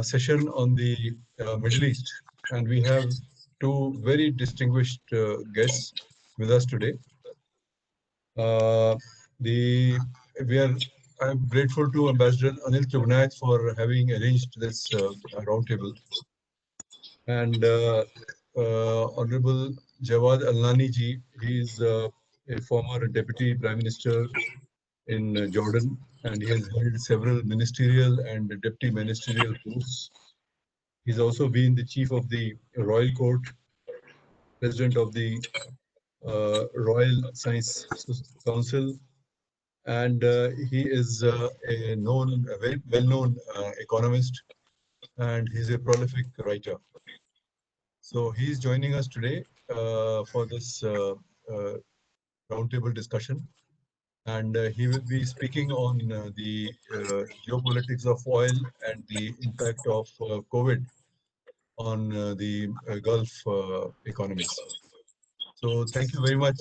session on the Middle East, and we have two very distinguished guests with us today. The we are I'm grateful to Ambassador Anil Trigunayat for having arranged this roundtable, and Honorable Jawad Alnani ji. He is a former Deputy Prime Minister in Jordan, and he has held several ministerial and deputy ministerial posts. He's also been the chief of the Royal Court, president of the Royal Science Council, and he is a very well-known economist, and he's a prolific writer. So he's joining us today for this roundtable discussion, and he will be speaking on the geopolitics of oil and the impact of COVID on the Gulf economies. So thank you very much,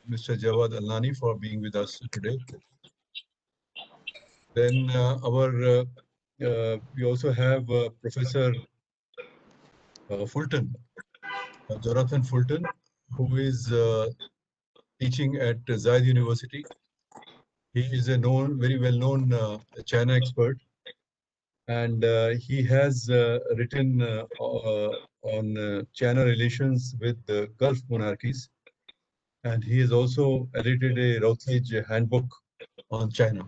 Mr. Jawad Alnani, for being with us today. Then we also have Professor Fulton, Jonathan Fulton, who is teaching at Zayed University. He is a very well-known China expert, and he has written on China relations with the Gulf monarchies, and he has also edited a Routledge handbook on China.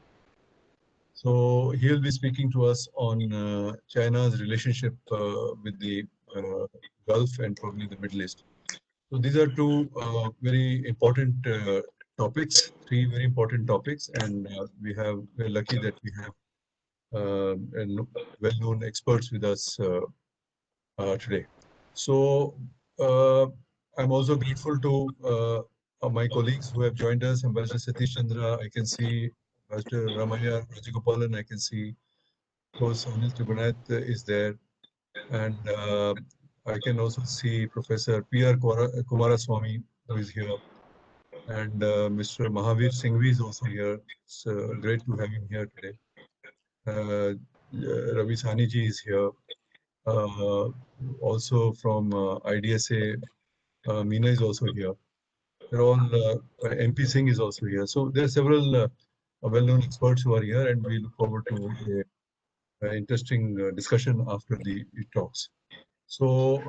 So he will be speaking to us on China's relationship with the Gulf and probably the Middle East. So these are two very important topics, three very important topics, and we're lucky that we have well-known experts with us today. So I'm also grateful to my colleagues who have joined us, Ambassador Satish Chandra, I can see Ambassador Ramaya Rajagopalan, I can see, of course, Anil Trigunayat is there, and I can also see Professor P.R. Kumaraswamy, who is here, and Mr. Mahavir Singhvi is also here. It's great to have him here today. Ravi Sani ji is here. Also from IDSA, Meena is also here. They're all, MP Singh is also here. So there are several well-known experts who are here, and we look forward to an interesting discussion after the talks. So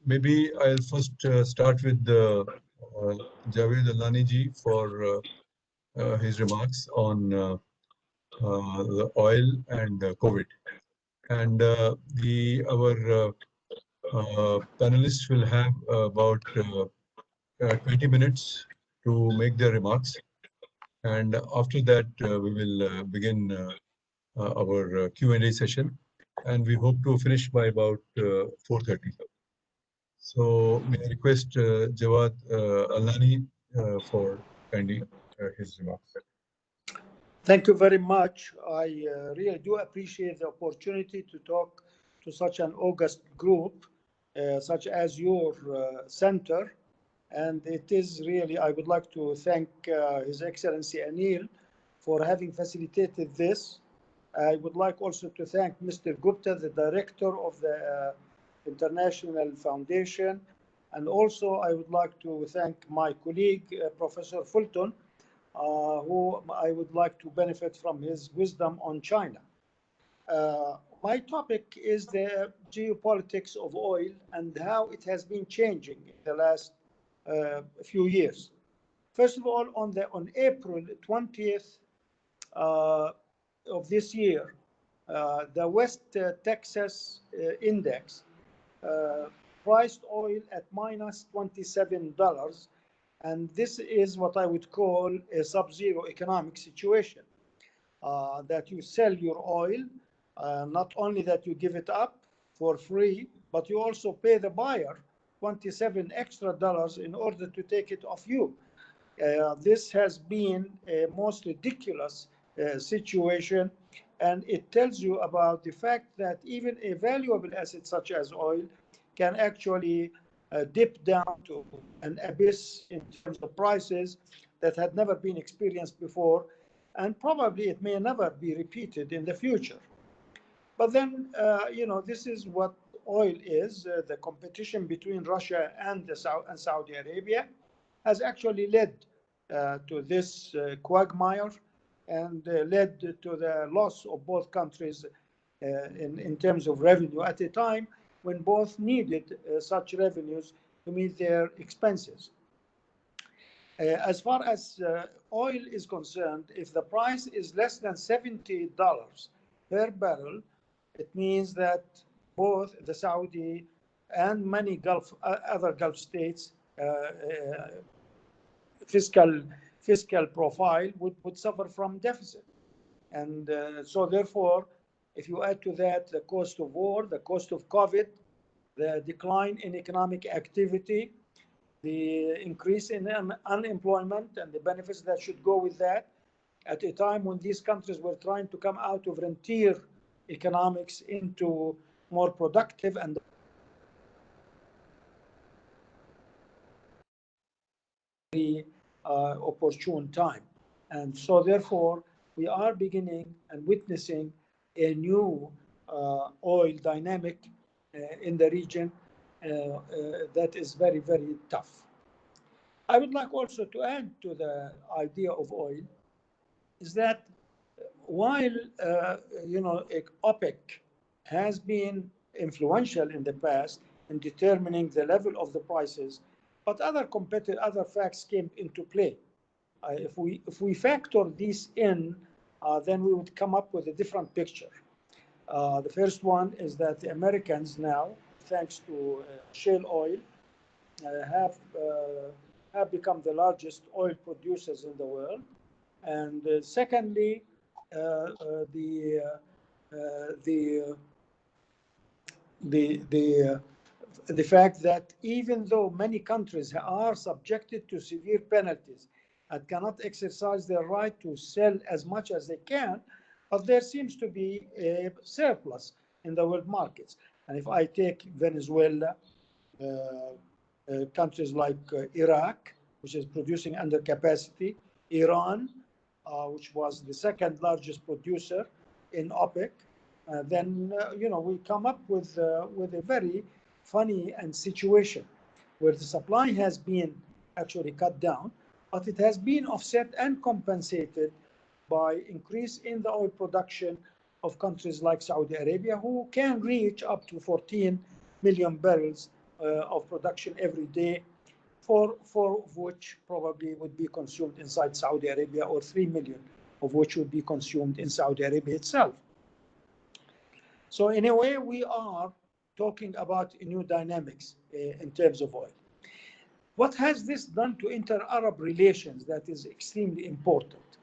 maybe I'll first start with Javed Alnani ji for his remarks on the oil and COVID. And our panelists will have about 20 minutes to make their remarks. And after that, we will begin our Q&A session. And we hope to finish by about 4:30. So may I request Jawad Alnani for kindly his remarks. Thank you very much. I really do appreciate the opportunity to talk to such an august group, such as your center. And it is really, I would like to thank His Excellency Anil for having facilitated this. I would like also to thank Mr. Gupta, the director of the International Foundation. And also I would like to thank my colleague, Professor Fulton, who I would like to benefit from his wisdom on China. My topic is the geopolitics of oil and how it has been changing in the last few years. First of all, on April 20th of this year, the West Texas Index priced oil at minus $27. And this is what I would call a sub-zero economic situation, that you sell your oil, not only that you give it up for free, but you also pay the buyer $27 extra in order to take it off you. This has been a most ridiculous situation, and it tells you about the fact that even a valuable asset such as oil can actually dip down to an abyss in terms of prices that had never been experienced before, and probably it may never be repeated in the future. But then, this is what oil is. The competition between Russia and Saudi Arabia has actually led to this quagmire and led to the loss of both countries in terms of revenue at a time when both needed such revenues to meet their expenses. As far as oil is concerned, if the price is less than $70 per barrel, it means that both the Saudi and many other Gulf states fiscal profile would suffer from deficit. And so therefore, if you add to that the cost of war, the cost of COVID, the decline in economic activity, the increase in unemployment and the benefits that should go with that, at a time when these countries were trying to come out of rentier economics into more productive and opportune time. And so therefore, we are beginning and witnessing a new oil dynamic in the region that is very, very tough. I would like also to add to the idea of oil is that while OPEC has been influential in the past in determining the level of the prices, but other facts came into play. If we factor these in, then we would come up with a different picture. The first one is that the Americans now, thanks to shale oil, have become the largest oil producers in the world. And secondly, the fact that even though many countries are subjected to severe penalties and cannot exercise their right to sell as much as they can, but there seems to be a surplus in the world markets. And if I take Venezuela, countries like Iraq, which is producing under capacity, Iran, which was the second largest producer in OPEC, then we come up with a very funny situation where the supply has been actually cut down, but it has been offset and compensated by increase in the oil production of countries like Saudi Arabia, who can reach up to 14 million barrels of production every day, four of which probably would be consumed inside Saudi Arabia, or 3 million of which would be consumed in Saudi Arabia itself. So in a way, we are talking about new dynamics in terms of oil. What has this done to inter-Arab relations that is extremely important?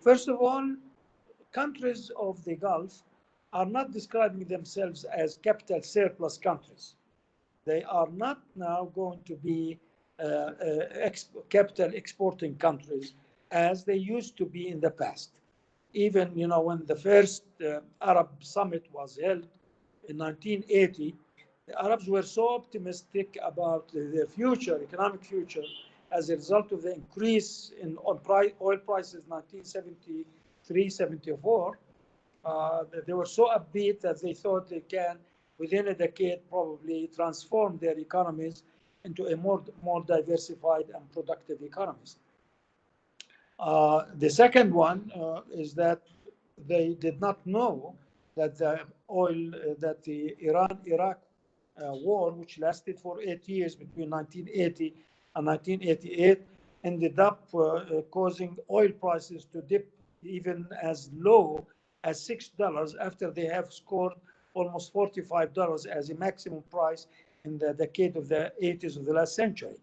First of all, countries of the Gulf are not describing themselves as capital surplus countries. They are not now going to be capital exporting countries as they used to be in the past. Even when the first Arab summit was held in 1980, the Arabs were so optimistic about their future, economic future, as a result of the increase in oil prices in 1973, 74. They were so upbeat that they thought they can, within a decade, probably transform their economies into a more diversified and productive economies. The second one is that they did not know that the Iran-Iraq war, which lasted for 8 years between 1980 and 1988, ended up causing oil prices to dip even as low as $6 after they have scored almost $45 as a maximum price in the decade of the 80s of the last century.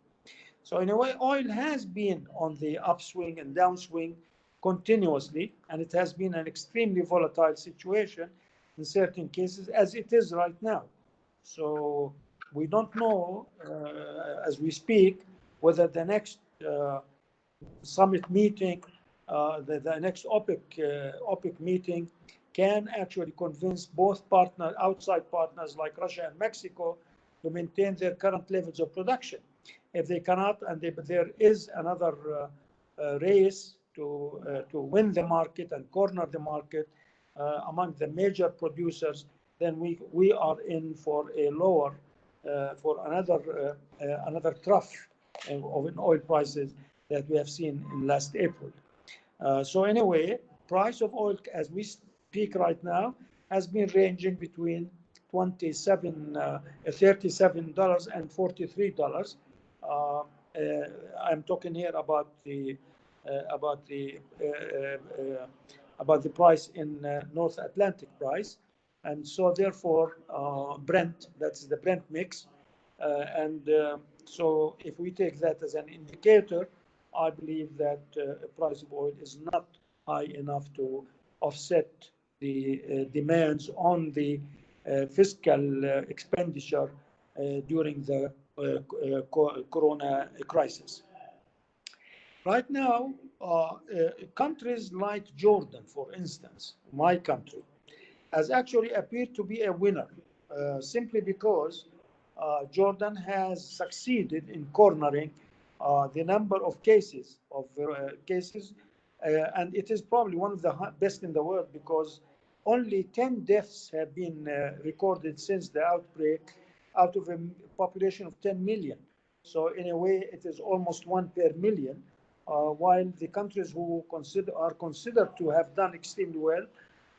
So in a way, oil has been on the upswing and downswing continuously, and it has been an extremely volatile situation in certain cases, as it is right now. So we don't know, as we speak, whether the next summit meeting, the next OPEC meeting, can actually convince both outside partners like Russia and Mexico to maintain their current levels of production. If they cannot, and there is another race to win the market and corner the market among the major producers, then we are in for a lower, for another trough of oil prices that we have seen in last April. So anyway, price of oil as we speak right now has been ranging between $37 and $43. I'm talking here about the about the about the price in North Atlantic price, and so therefore Brent, that's the Brent mix, and so if we take that as an indicator, I believe that price of oil is not high enough to offset the demands on the fiscal expenditure during the corona crisis. Right now, countries like Jordan, for instance, my country, has actually appeared to be a winner simply because Jordan has succeeded in cornering the number of cases and it is probably one of the best in the world because only 10 deaths have been recorded since the outbreak out of a population of 10 million. So in a way, it is almost 1 per million, while the countries who are considered to have done extremely well,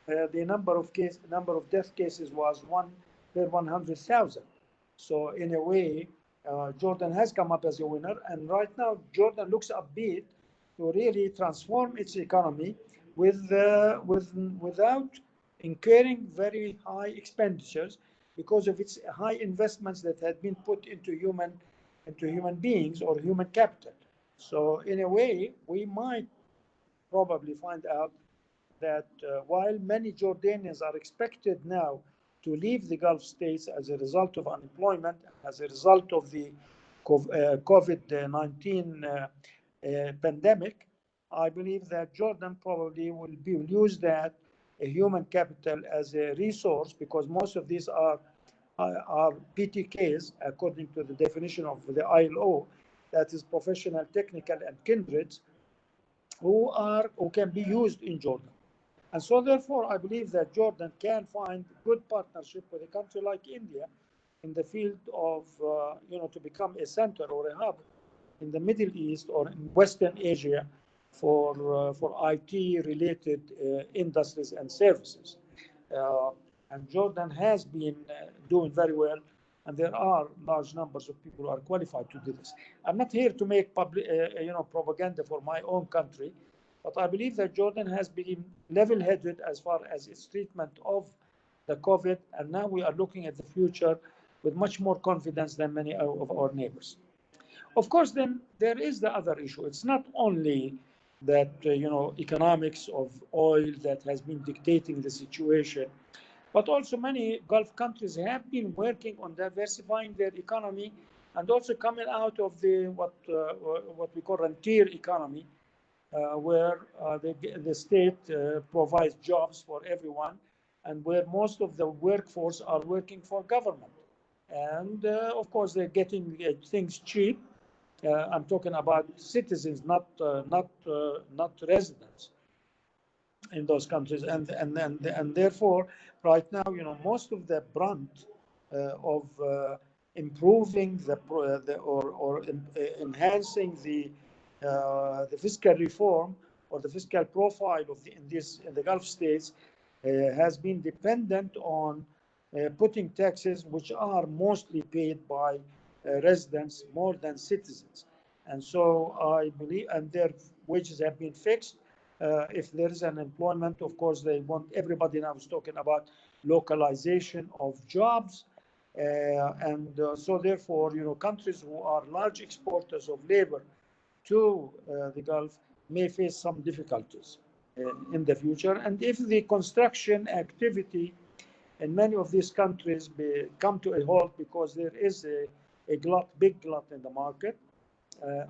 the number of death cases was 1 per 100,000. So in a way, Jordan has come up as a winner, and right now Jordan looks upbeat to really transform its economy without incurring very high expenditures because of its high investments that had been put into human beings or human capital. So in a way, we might probably find out that while many Jordanians are expected now to leave the Gulf states as a result of unemployment, as a result of the COVID-19 pandemic, I believe that Jordan probably will use that human capital as a resource because most of these are PTKs according to the definition of the ILO, that is professional, technical, and kindreds, who can be used in Jordan. And so therefore, I believe that Jordan can find good partnership with a country like India in the field of, to become a center or a hub in the Middle East or in Western Asia for IT-related industries and services. And Jordan has been doing very well, and there are large numbers of people who are qualified to do this. I'm not here to make propaganda for my own country, but I believe that Jordan has been level-headed as far as its treatment of the COVID, and now we are looking at the future with much more confidence than many of our neighbors. Of course, then there is the other issue. It's not only that economics of oil that has been dictating the situation, but also many Gulf countries have been working on diversifying their economy and also coming out of the what we call rentier economy, where the state provides jobs for everyone, and where most of the workforce are working for government. And of course, they're getting things cheap. I'm talking about citizens, not residents in those countries, and therefore, right now, most of the brunt of improving enhancing the fiscal reform or the fiscal profile of in the Gulf states has been dependent on putting taxes which are mostly paid by residents more than citizens. And so I believe, and their wages have been fixed. If there is unemployment, of course, they want, everybody now is talking about localization of jobs. So therefore, countries who are large exporters of labor to the Gulf may face some difficulties in the future. And if the construction activity in many of these countries come to a halt because there is a big glut in the market,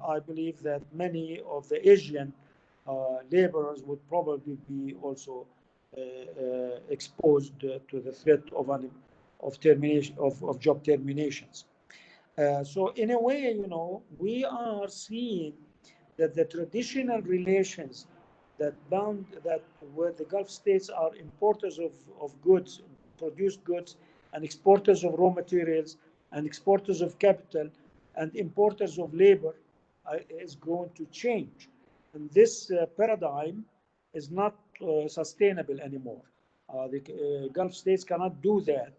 I believe that many of the Asian laborers would probably be also exposed to the threat of job terminations. So in a way, we are seeing that the traditional relations that where the Gulf states are importers of goods, produced goods, and exporters of raw materials, and exporters of capital, and importers of labor, is going to change. And this paradigm is not sustainable anymore. The Gulf states cannot do that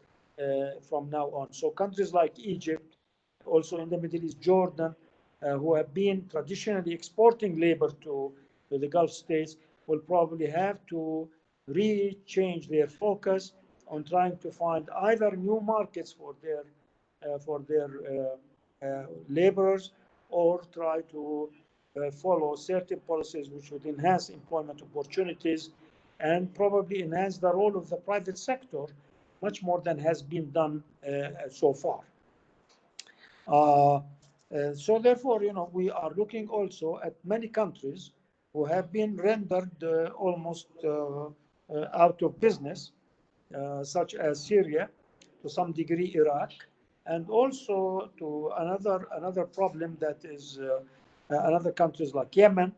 from now on. So countries like Egypt, also in the Middle East, Jordan, who have been traditionally exporting labor to the Gulf states, will probably have to re-change their focus on trying to find either new markets for their laborers, or try to follow certain policies which would enhance employment opportunities and probably enhance the role of the private sector much more than has been done so far. So therefore, we are looking also at many countries who have been rendered almost out of business, such as Syria, to some degree Iraq, and also to another problem that is another countries like Yemen.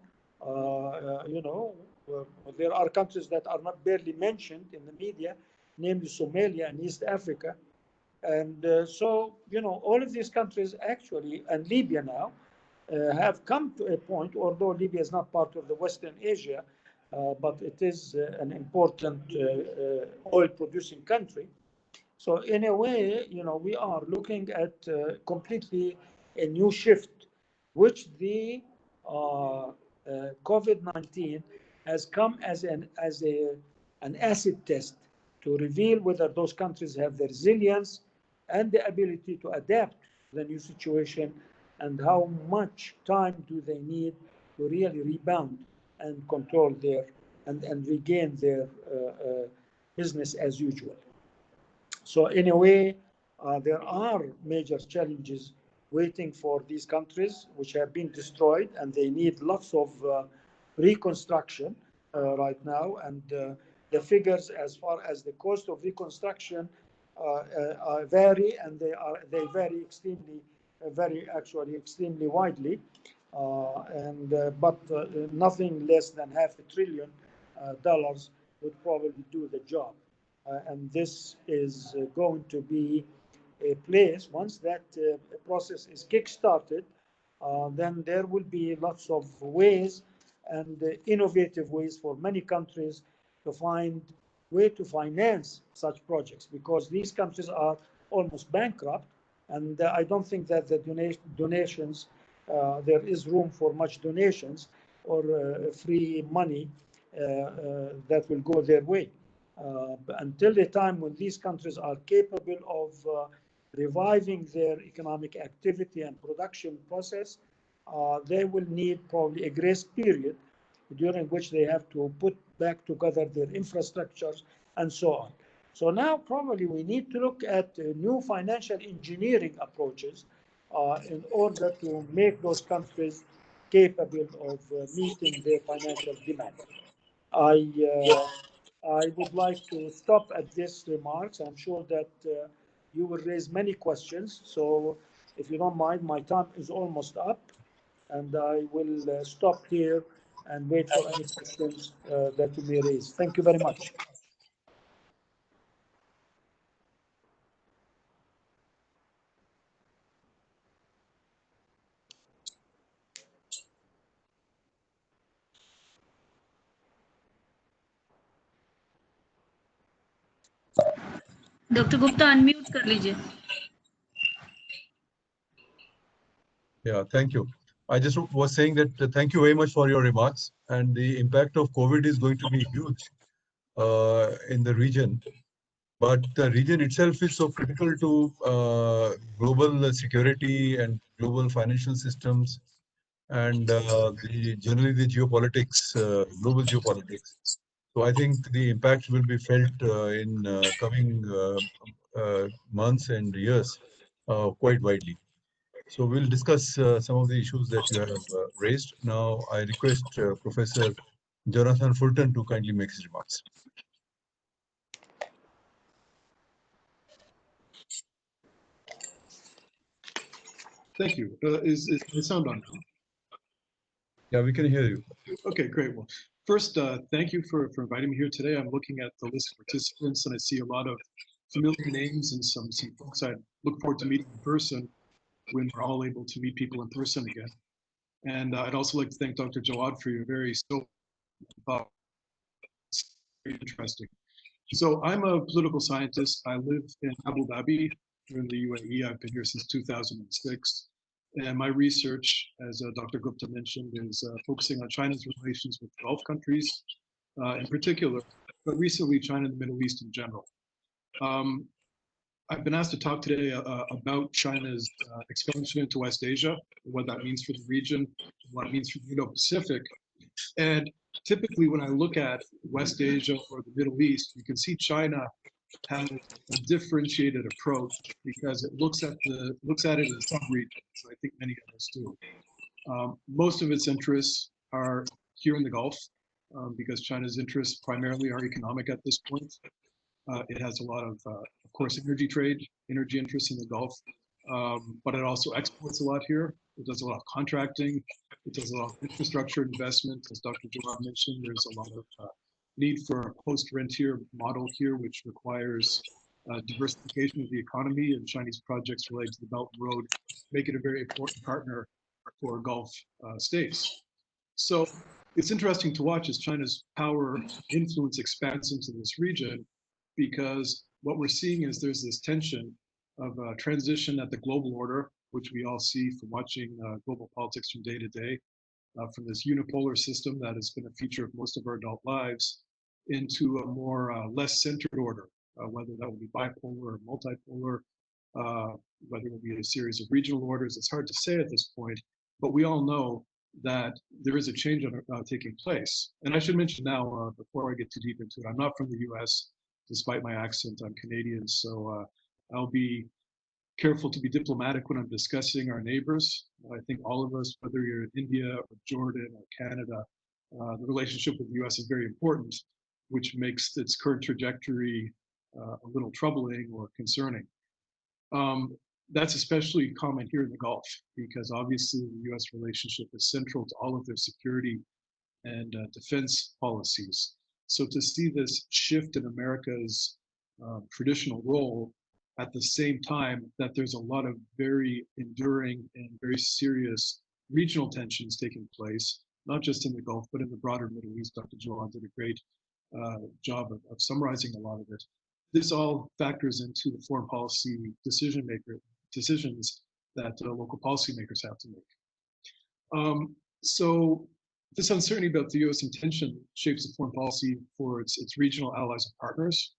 There are countries that are not barely mentioned in the media, namely Somalia and East Africa. And so, all of these countries actually, and Libya now, have come to a point, although Libya is not part of the Western Asia, but it is an important oil-producing country. So in a way, we are looking at completely a new shift, which the COVID-19 has come as an acid test to reveal whether those countries have the resilience and the ability to adapt to the new situation, and how much time do they need to really rebound and control and regain their business as usual. So in a way, there are major challenges waiting for these countries which have been destroyed, and they need lots of reconstruction right now. And the figures as far as the cost of reconstruction vary, and they vary extremely widely, but nothing less than $500 billion would probably do the job. And this is going to be a place, once that process is kick-started, then there will be lots of ways and innovative ways for many countries to find way to finance such projects, because these countries are almost bankrupt, and I don't think that the donations, there is room for much donations or free money that will go their way. Until the time when these countries are capable of reviving their economic activity and production process, they will need probably a grace period during which they have to put back together their infrastructures and so on. So now probably we need to look at new financial engineering approaches in order to make those countries capable of meeting their financial demands. I would like to stop at these remarks. I'm sure that you will raise many questions. So if you don't mind, my time is almost up, and I will stop here and wait for any questions that you may raise. Thank you very much. Doctor Gupta unmute कर लीजिए. Yeah, thank you. I just was saying that thank you very much for your remarks. And the impact of COVID is going to be huge in the region. But the region itself is so critical to global security and global financial systems, and generally the geopolitics, global geopolitics. So I think the impact will be felt in coming months and years quite widely. So we'll discuss some of the issues that you have raised. Now I request Professor Jonathan Fulton to kindly make his remarks. Thank you. Is the sound on now? Yeah, we can hear you. Okay, great. Well, First, thank you for inviting me here today. I'm looking at the list of participants and I see a lot of familiar names and some folks I look forward to meeting in person when we're all able to meet people in person again. And I'd also like to thank Dr. Jawad for your very very interesting. So I'm a political scientist. I live in Abu Dhabi in the UAE. I've been here since 2006. And my research, as Dr. Gupta mentioned, is focusing on China's relations with Gulf countries in particular, but recently China and the Middle East in general. I've been asked to talk today about China's expansion into West Asia, what that means for the region, what it means for the Indo-Pacific. And typically when I look at West Asia or the Middle East, you can see China has a differentiated approach because it looks at it as sub-regions. I think many of us do. Most of its interests are here in the Gulf because China's interests primarily are economic at this point. It has a lot of course, energy trade, energy interests in the Gulf, but it also exports a lot here. It does a lot of contracting. It does a lot of infrastructure investment. As Dr. Jawad mentioned, there's a lot of need for a post-rentier model here, which requires diversification of the economy, and Chinese projects related to the Belt and Road make it a very important partner for Gulf states. So it's interesting to watch as China's power influence expands into this region, because what we're seeing is there's this tension of transition at the global order, which we all see from watching global politics from day to day, from this unipolar system that has been a feature of most of our adult lives, into a more less centered order, whether that will be bipolar or multipolar, whether it will be a series of regional orders. It's hard to say at this point, but we all know that there is a change taking place. And I should mention now, before I get too deep into it, I'm not from the US. Despite my accent, I'm Canadian, so I'll be careful to be diplomatic when I'm discussing our neighbors. I think all of us, whether you're in India or Jordan or Canada, the relationship with the US is very important, which makes its current trajectory a little troubling or concerning. That's especially common here in the Gulf, because obviously the US relationship is central to all of their security and defense policies. So to see this shift in America's traditional role at the same time that there's a lot of very enduring and very serious regional tensions taking place, not just in the Gulf, but in the broader Middle East. Dr. Jawad did a great job of summarizing a lot of it. This all factors into the foreign policy decisions that local policymakers have to make. So this uncertainty about the U.S. intention shapes the foreign policy for its regional allies and partners,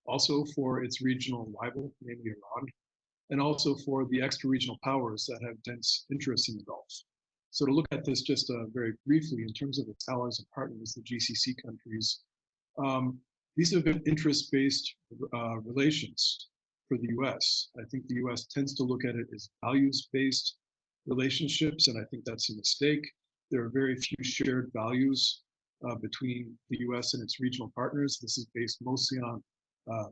also for its regional rival, namely Iran, and also for the extra-regional powers that have dense interests in the Gulf. So to look at this just very briefly, in terms of its allies and partners, the GCC countries, these have been interest-based relations for the U.S. I think the U.S. tends to look at it as values-based relationships, and I think that's a mistake. There are very few shared values between the U.S. and its regional partners. This is based mostly on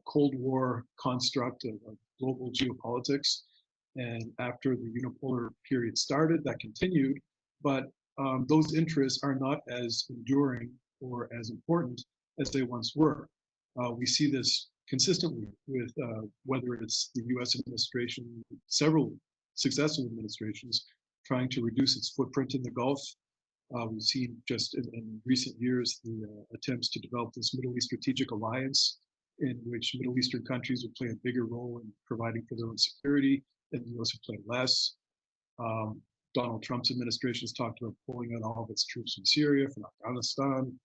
Cold War construct of global geopolitics. And after the unipolar period started, that continued, but those interests are not as enduring or as important as they once were. We see this consistently with whether it's the US administration, several successive administrations trying to reduce its footprint in the Gulf. We've seen just in recent years the attempts to develop this Middle East Strategic Alliance, in which Middle Eastern countries would play a bigger role in providing for their own security, and the US would play less. Donald Trump's administration has talked about pulling out all of its troops from Syria, from Afghanistan.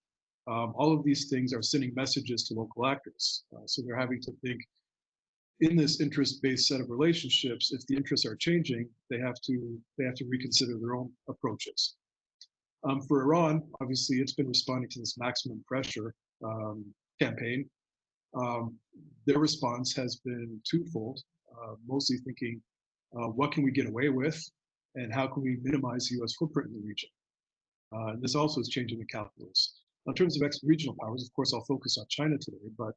All of these things are sending messages to local actors. So they're having to think in this interest-based set of relationships, if the interests are changing, they have to reconsider their own approaches. For Iran, obviously, it's been responding to this maximum pressure campaign. Their response has been twofold, mostly thinking, what can we get away with, and how can we minimize the US footprint in the region? And this also is changing the calculus. In terms of regional powers, of course, I'll focus on China today, but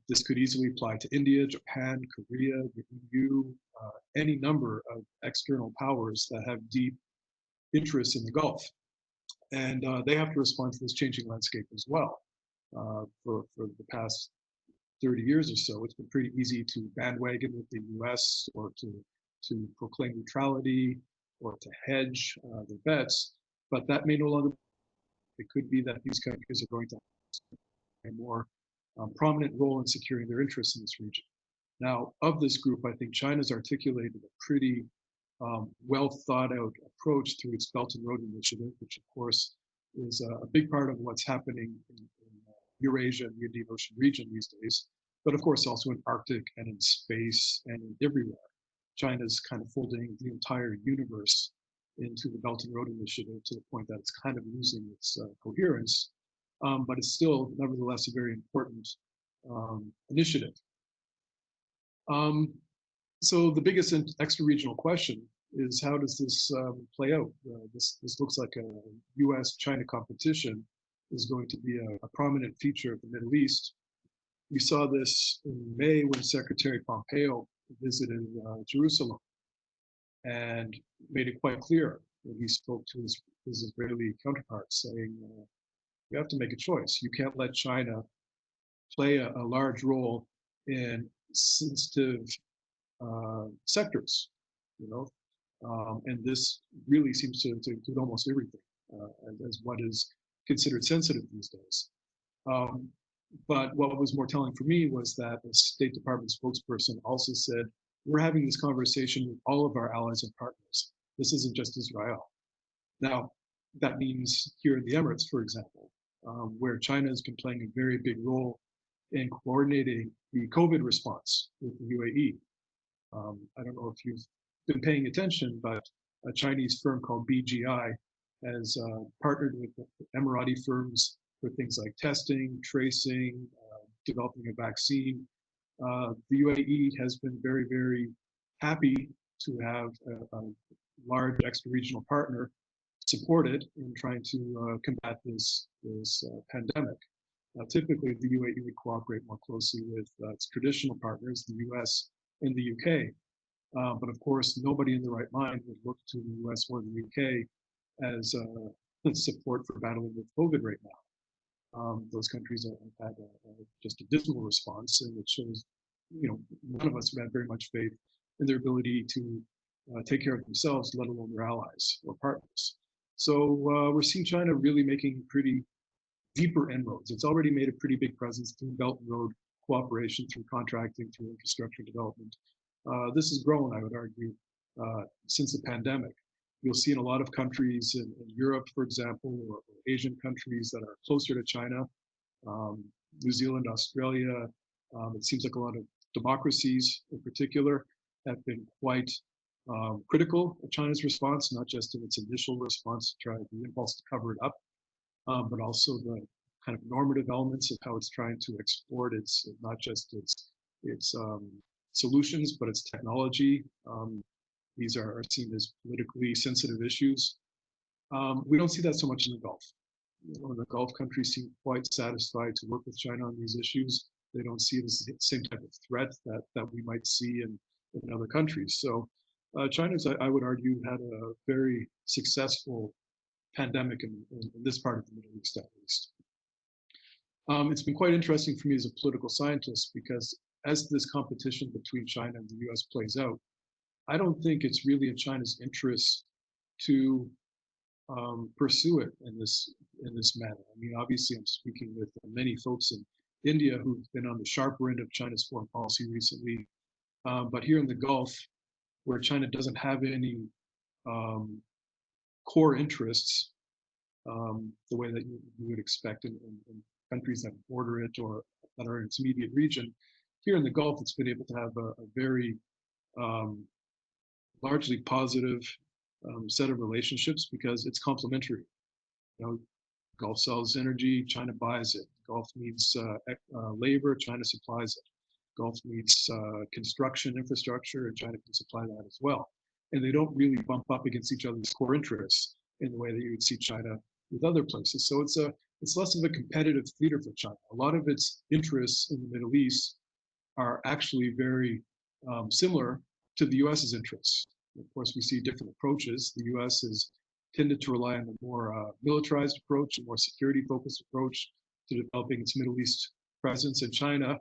this could easily apply to India, Japan, Korea, the EU, any number of external powers that have deep interests in the Gulf. And they have to respond to this changing landscape as well. For the past 30 years or so, it's been pretty easy to bandwagon with the US or to proclaim neutrality or to hedge their bets, but that may no longer. It could be that these countries are going to have a more prominent role in securing their interests in this region. Now, of this group, I think China's articulated a pretty well thought out approach through its Belt and Road Initiative, which of course is a big part of what's happening in Eurasia and the Indian Ocean region these days, but of course also in Arctic and in space and in everywhere. China's kind of folding the entire universe into the Belt and Road Initiative to the point that it's kind of losing its coherence, but it's still nevertheless a very important initiative. So the biggest extra-regional question is, how does this play out? This looks like a US-China competition is going to be a prominent feature of the Middle East. We saw this in May when Secretary Pompeo visited Jerusalem and made it quite clear when he spoke to his Israeli counterparts, saying, you have to make a choice. You can't let China play a large role in sensitive sectors, you know, and this really seems to include almost everything as what is considered sensitive these days. But what was more telling for me was that the State Department spokesperson also said, we're having this conversation with all of our allies and partners. This isn't just Israel. Now, that means here in the Emirates, for example, where China has been playing a very big role in coordinating the COVID response with the UAE. I don't know if you've been paying attention, but a Chinese firm called BGI has partnered with Emirati firms for things like testing, tracing, developing a vaccine. The UAE has been very, very happy to have a large extra-regional partner supported in trying to combat this pandemic. Typically, the UAE would cooperate more closely with its traditional partners, the US and the UK. But of course, nobody in the right mind would look to the US or the UK as support for battling with COVID right now. Those countries have had just a dismal response, and it shows, you know, none of us have had very much faith in their ability to take care of themselves, let alone their allies or partners. So we're seeing China really making pretty deeper inroads. It's already made a pretty big presence through Belt and Road cooperation, through contracting, through infrastructure development. This has grown, I would argue, since the pandemic. You'll see in a lot of countries in Europe, for example, or Asian countries that are closer to China, New Zealand, Australia. It seems like a lot of democracies in particular have been quite critical of China's response, not just in its initial response to try the impulse to cover it up, but also the kind of normative elements of how it's trying to export its, not just its solutions, but its technology. These are seen as politically sensitive issues. We don't see that so much in the Gulf. You know, the Gulf countries seem quite satisfied to work with China on these issues. They don't see it as the same type of threat that we might see in other countries. So China's, I would argue, had a very successful pandemic in this part of the Middle East, at least. It's been quite interesting for me as a political scientist, because as this competition between China and the US plays out, I don't think it's really in China's interest to pursue it in this manner. I mean, obviously, I'm speaking with many folks in India who've been on the sharper end of China's foreign policy recently, but here in the Gulf, where China doesn't have any core interests, the way that you would expect in countries that border it or that are in its immediate region, here in the Gulf, it's been able to have a very largely positive set of relationships because it's complementary. You know, Gulf sells energy, China buys it. Gulf needs labor, China supplies it. Gulf needs construction infrastructure, and China can supply that as well. And they don't really bump up against each other's core interests in the way that you would see China with other places. So it's less of a competitive theater for China. A lot of its interests in the Middle East are actually very similar to the US's interests. Of course, we see different approaches. The US is tended to rely on a more militarized approach, a more security-focused approach to developing its Middle East presence. And China,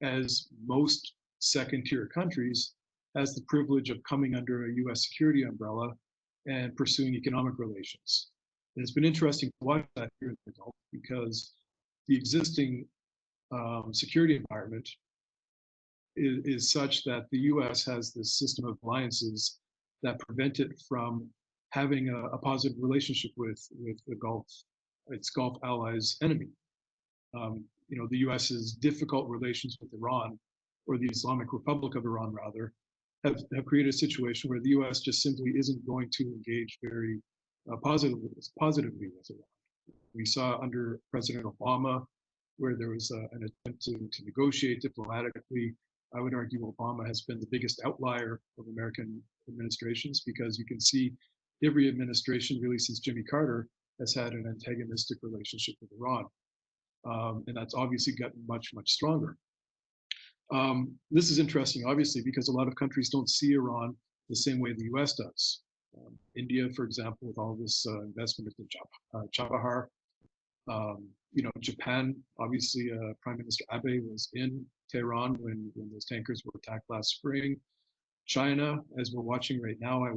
as most second-tier countries, has the privilege of coming under a U.S. security umbrella and pursuing economic relations. And it's been interesting to watch that here in the Gulf because the existing security environment is such that the U.S. has this system of alliances that prevent it from having a positive relationship with the Gulf, its Gulf allies' enemy. The U.S.'s difficult relations with Iran, or the Islamic Republic of Iran rather, have created a situation where the U.S. just simply isn't going to engage very positively with Iran. We saw under President Obama, where there was an attempt to negotiate diplomatically. I would argue Obama has been the biggest outlier of American administrations because you can see every administration, really since Jimmy Carter, has had an antagonistic relationship with Iran. And that's obviously gotten much, much stronger. This is interesting, obviously, because a lot of countries don't see Iran the same way the US does. India, for example, with all this investment into Chabahar. Japan, obviously, Prime Minister Abe was in Tehran when those tankers were attacked last spring. China, as we're watching right now, I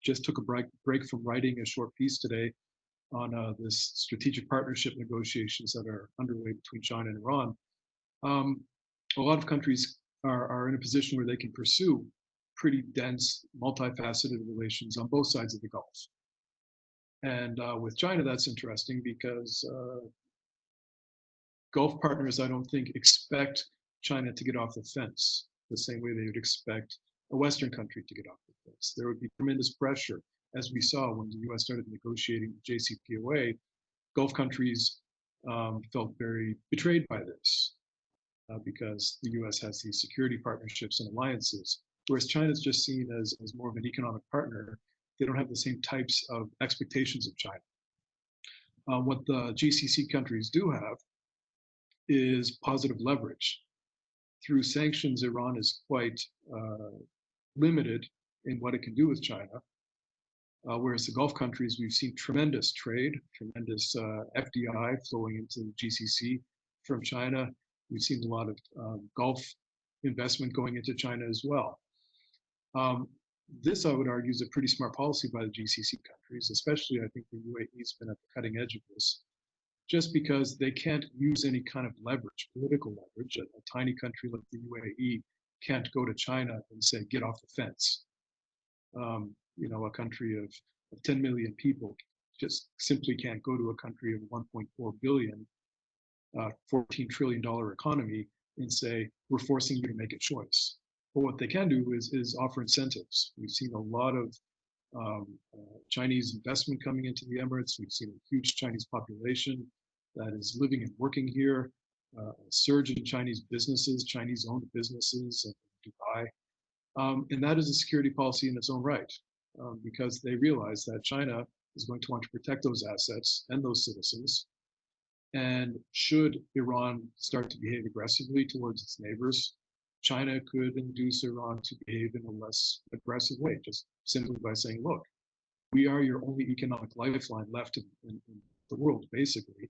just took a break from writing a short piece today on this strategic partnership negotiations that are underway between China and Iran. A lot of countries are in a position where they can pursue pretty dense, multifaceted relations on both sides of the Gulf. And with China, that's interesting because Gulf partners, I don't think, expect China to get off the fence the same way they would expect a Western country to get off the fence. There would be tremendous pressure, as we saw when the US started negotiating the JCPOA. Gulf countries felt very betrayed by this because the US has these security partnerships and alliances, whereas China's just seen as more of an economic partner. They don't have the same types of expectations of China. What the GCC countries do have is positive leverage. Through sanctions, Iran is quite limited in what it can do with China. Whereas the Gulf countries, we've seen tremendous trade, tremendous FDI flowing into the GCC from China. We've seen a lot of Gulf investment going into China as well. This, I would argue, is a pretty smart policy by the GCC countries, especially I think the UAE's been at the cutting edge of this, just because they can't use any kind of leverage, political leverage. A tiny country like the UAE can't go to China and say, get off the fence. A country of 10 million people just simply can't go to a country of 1.4 billion, $14 trillion economy and say, we're forcing you to make a choice. But what they can do is offer incentives. We've seen a lot of Chinese investment coming into the Emirates. We've seen a huge Chinese population that is living and working here, a surge in Chinese businesses, Chinese-owned businesses in Dubai. And that is a security policy in its own right, because they realize that China is going to want to protect those assets and those citizens. And should Iran start to behave aggressively towards its neighbors, China could induce Iran to behave in a less aggressive way, just simply by saying, look, we are your only economic lifeline left in the world, basically.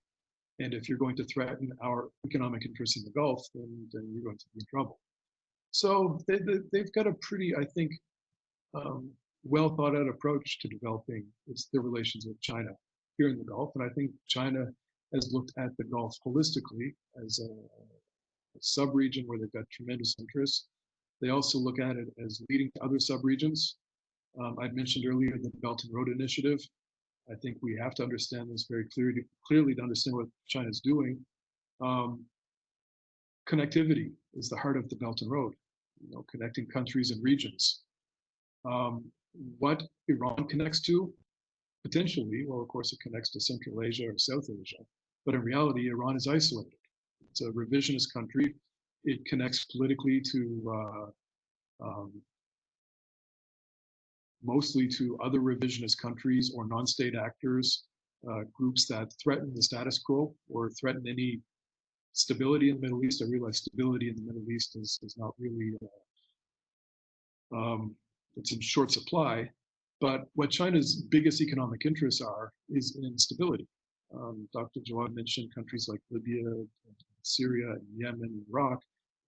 And if you're going to threaten our economic interests in the Gulf, then you're going to be in trouble. So they've got a pretty, I think, well thought out approach to developing their relations with China here in the Gulf. And I think China has looked at the Gulf holistically as a sub-region where they've got tremendous interests. They also look at it as leading to other sub-regions. I'd mentioned earlier the Belt and Road Initiative. I think we have to understand this very clearly to understand what China's doing. Connectivity is the heart of the Belt and Road, connecting countries and regions. What Iran connects to, potentially, well, of course, it connects to Central Asia or South Asia, but in reality, Iran is isolated. It's a revisionist country. It connects politically to mostly to other revisionist countries or non-state actors, groups that threaten the status quo or threaten any stability in the Middle East. I realize stability in the Middle East is not really, it's in short supply, But what China's biggest economic interests are is in stability. Dr. Jawad mentioned countries like Libya, Syria, Yemen, Iraq.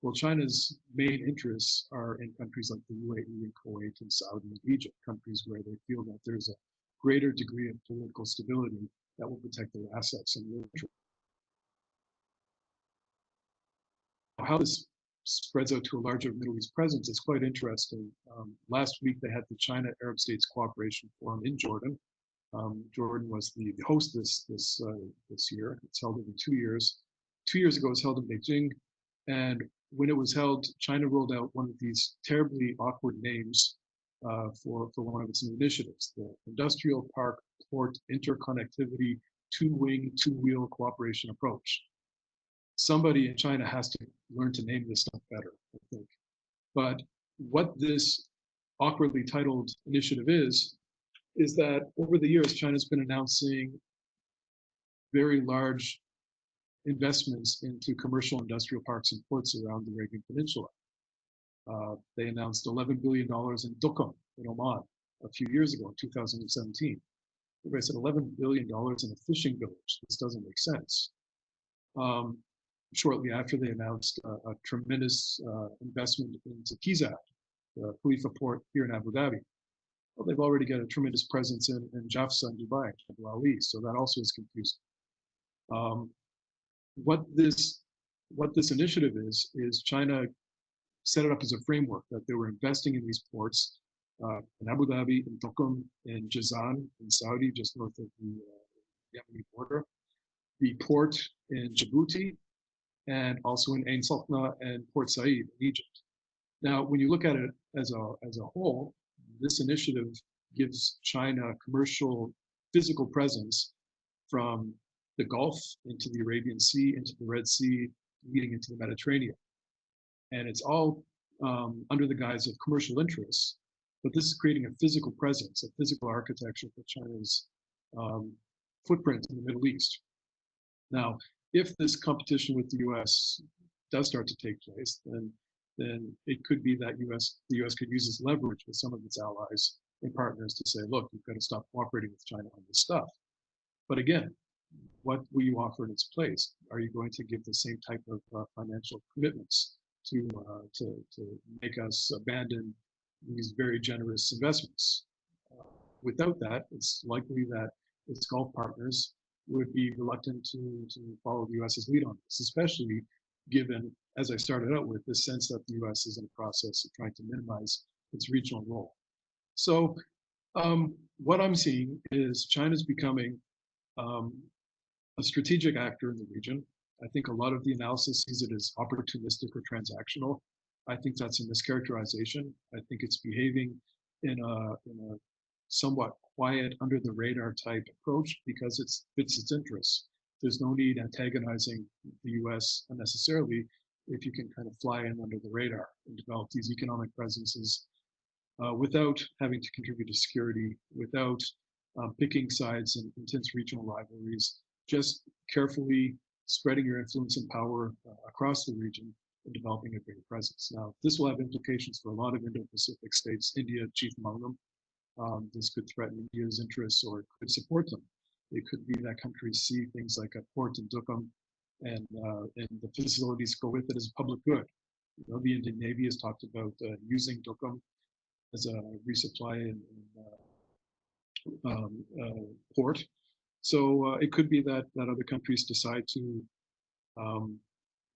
Well, China's main interests are in countries like the UAE and Kuwait and Saudi and Egypt, countries where they feel that there's a greater degree of political stability that will protect their assets and their interests. How this spreads out to a larger Middle East presence is quite interesting. Last week, they had the China-Arab States Cooperation Forum in Jordan. Jordan was the host this year. It's held every 2 years. 2 years ago, it was held in Beijing. And when it was held, China rolled out one of these terribly awkward names for one of its new initiatives, the Industrial Park Port Interconnectivity Two-Wing, Two-Wheel Cooperation Approach. Somebody in China has to learn to name this stuff better, I think. But what this awkwardly titled initiative is that over the years, China's been announcing very large investments into commercial industrial parks and ports around the Arabian Peninsula. They announced $11 billion in Duqm in Oman a few years ago, in 2017. Everybody said $11 billion in a fishing village. This doesn't make sense. Shortly after, they announced a tremendous investment into Kizad, the Khalifa port here in Abu Dhabi. Well, they've already got a tremendous presence in Jafsa and Dubai, Abu Ali, so that also is confusing. What this initiative is China set it up as a framework that they were investing in these ports in Abu Dhabi, in Duqm, in Jazan, in Saudi, just north of the Yemeni border, the port in Djibouti, and also in Ain Saltna and Port Said in Egypt. Now, when you look at it as a whole, this initiative gives China commercial, physical presence from the Gulf into the Arabian Sea, into the Red Sea, leading into the Mediterranean. And it's all under the guise of commercial interests, but this is creating a physical presence, a physical architecture for China's footprint in the Middle East. Now, if this competition with the US does start to take place, then it could be that the US could use its leverage with some of its allies and partners to say, look, you've got to stop cooperating with China on this stuff. But again, what will you offer in its place? Are you going to give the same type of financial commitments to make us abandon these very generous investments? Without that, it's likely that its Gulf partners would be reluctant to follow the US's lead on this, especially given, as I started out with, this sense that the US is in the process of trying to minimize its regional role. So what I'm seeing is China's becoming a strategic actor in the region. I think a lot of the analysis sees it as opportunistic or transactional. I think that's a mischaracterization. I think it's behaving in a somewhat quiet, under the radar type approach because it fits its interests. There's no need antagonizing the US unnecessarily if you can kind of fly in under the radar and develop these economic presences without having to contribute to security, without picking sides in intense regional rivalries, just carefully spreading your influence and power across the region and developing a greater presence. Now, this will have implications for a lot of Indo-Pacific states, India chief among them. This could threaten India's interests or could support them. It could be that countries see things like a port in Duqm and the facilities go with it as a public good. You know, the Indian Navy has talked about using Duqm as a resupply port. So it could be that other countries decide to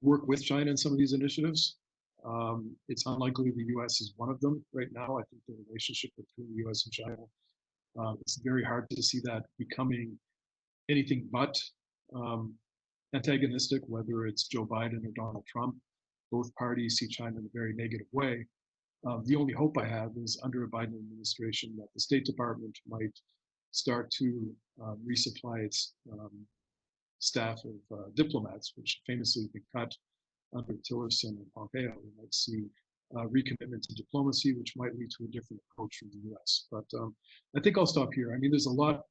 work with China in some of these initiatives. It's unlikely the US is one of them right now. I think the relationship between the US and China, it's very hard to see that becoming anything but antagonistic, whether it's Joe Biden or Donald Trump. Both parties see China in a very negative way. The only hope I have is under a Biden administration that the State Department might start to resupply its staff of diplomats, which famously been cut under Tillerson and Pompeo. We might see recommitment to diplomacy, which might lead to a different approach from the US. But I think I'll stop here. I mean, there's a lot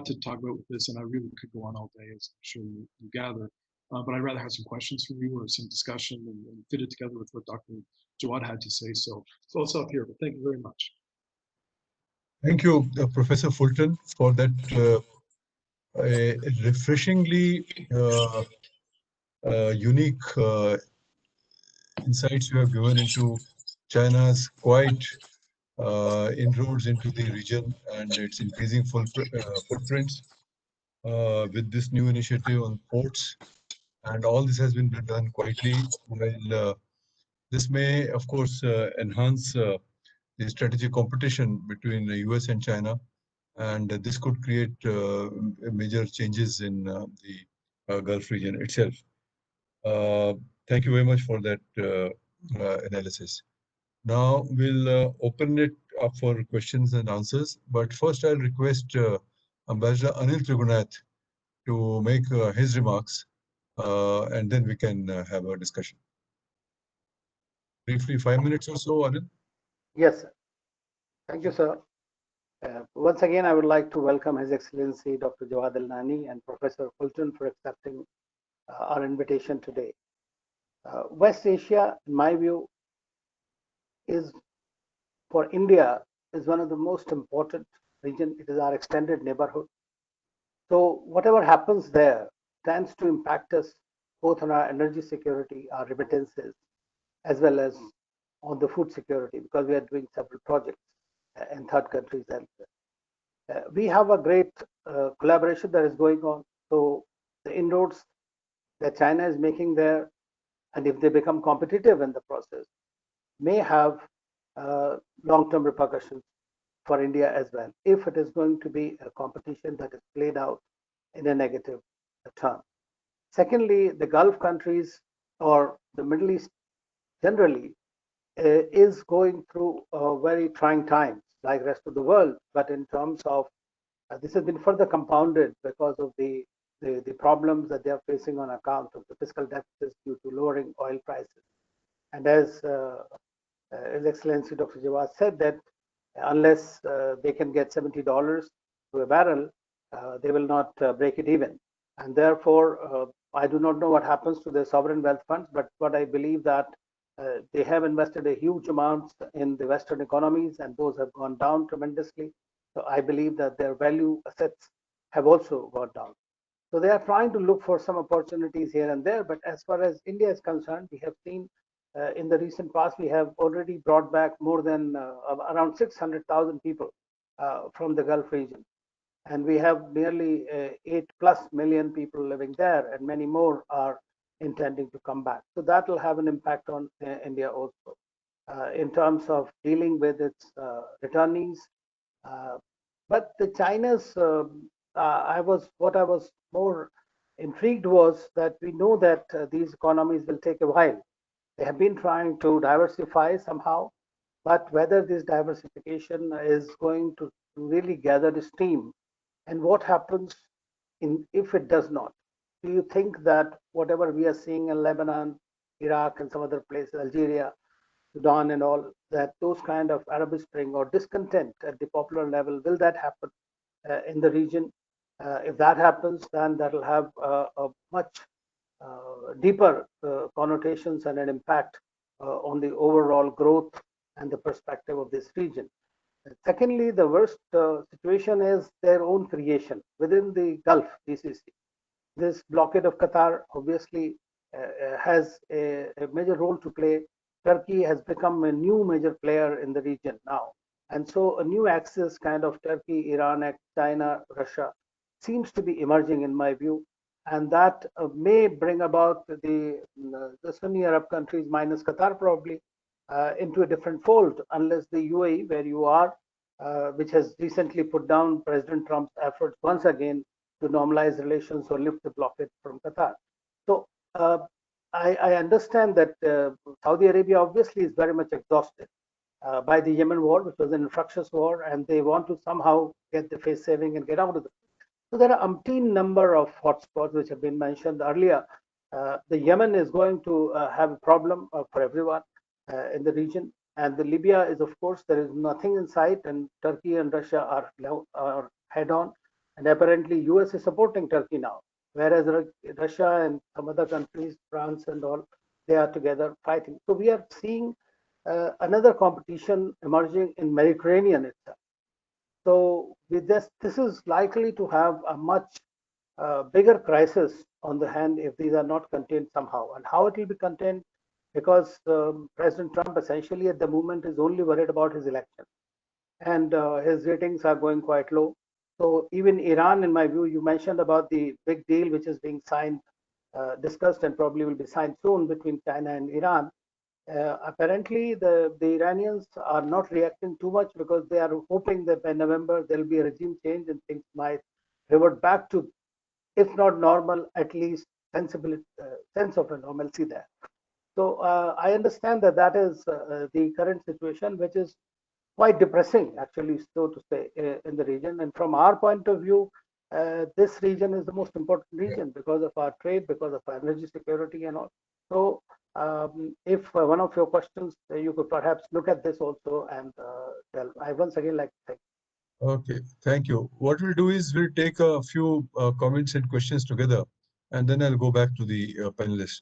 to talk about with this, and I really could go on all day, as I'm sure you gather. But I'd rather have some questions from you or some discussion and fit it together with what Dr. Jawad had to say. So I'll stop here, but thank you very much. Thank you, Professor Fulton, for that refreshingly unique insights you have given into China's quite inroads into the region and its increasing footprints with this new initiative on ports. And all this has been done quietly, while this may, of course, enhance the strategic competition between the US and China. And this could create major changes in the Gulf region itself. Uh, Thank you very much for that analysis. Now we'll open it up for questions and answers. But first, I'll request Ambassador Anil Trigunayat to make his remarks, and then we can have a discussion. Briefly, 5 minutes or so, Anil. Yes, sir. Thank you, sir. Once again, I would like to welcome His Excellency Dr. Jawad Alnani and Professor Fulton for accepting our invitation today. West Asia, in my view, is for India is one of the most important region. It is our extended neighborhood. So whatever happens there tends to impact us both on our energy security, our remittances, as well as on the food security, because we are doing several projects in third countries. And we have a great collaboration that is going on. So the inroads that China is making there, and if they become competitive in the process, may have long-term repercussions for India as well, if it is going to be a competition that is played out in a negative term. Secondly, the Gulf countries or the Middle East generally is going through very trying times like rest of the world, but in terms of this has been further compounded because of the problems that they are facing on account of the fiscal deficits due to lowering oil prices. And as His Excellency Dr. Jawad said, that unless they can get $70 to a barrel, they will not break it even. And therefore, I do not know what happens to their sovereign wealth funds, but what I believe that they have invested a huge amount in the Western economies, and those have gone down tremendously. So I believe that their value assets have also gone down. So they are trying to look for some opportunities here and there. But as far as India is concerned, we have seen in the recent past, we have already brought back more than around 600,000 people from the Gulf region. And we have nearly 8+ million people living there, and many more are intending to come back. So that will have an impact on India also in terms of dealing with its returnees. But the China's, what I was more intrigued was that we know that these economies will take a while. They have been trying to diversify somehow, but whether this diversification is going to really gather the steam, and what happens if it does not? Do you think that whatever we are seeing in Lebanon, Iraq, and some other places, Algeria, Sudan, and all, that those kind of Arab Spring or discontent at the popular level, will that happen in the region? If that happens, then that will have a much deeper connotations and an impact on the overall growth and the perspective of this region. Secondly, the worst situation is their own creation within the Gulf GCC. This blockade of Qatar obviously has a major role to play. Turkey has become a new major player in the region now. And so a new axis kind of Turkey, Iran, China, Russia seems to be emerging in my view. And that may bring about the Sunni Arab countries minus Qatar probably into a different fold, unless the UAE, where you are, which has recently put down President Trump's efforts once again to normalize relations or lift the blockade from Qatar. So I understand that Saudi Arabia obviously is very much exhausted by the Yemen war, which was an infructuous war, and they want to somehow get the face saving and get out of it. So there are umpteen number of hotspots which have been mentioned earlier. The Yemen is going to have a problem for everyone in the region. And the Libya is, of course, there is nothing in sight, and Turkey and Russia are head on. And apparently, US is supporting Turkey now, whereas Russia and some other countries, France and all, they are together fighting. So we are seeing another competition emerging in Mediterranean itself. So this is likely to have a much bigger crisis on the hand if these are not contained somehow. And how it will be contained? Because President Trump essentially at the moment is only worried about his election, and his ratings are going quite low. So even Iran, in my view, you mentioned about the big deal which is being signed, discussed, and probably will be signed soon between China and Iran. Apparently, the Iranians are not reacting too much because they are hoping that by November there will be a regime change and things might revert back to, if not normal, at least sensibility, sense of a normalcy there. So I understand that that is the current situation, which is quite depressing, actually, so to say, in the region. And from our point of view, this region is the most important region because of our trade, because of our energy security and all. So if one of your questions, you could perhaps look at this also and tell. I once again like to thank. Okay, thank you. What we'll do is we'll take a few comments and questions together, and then I'll go back to the panelists.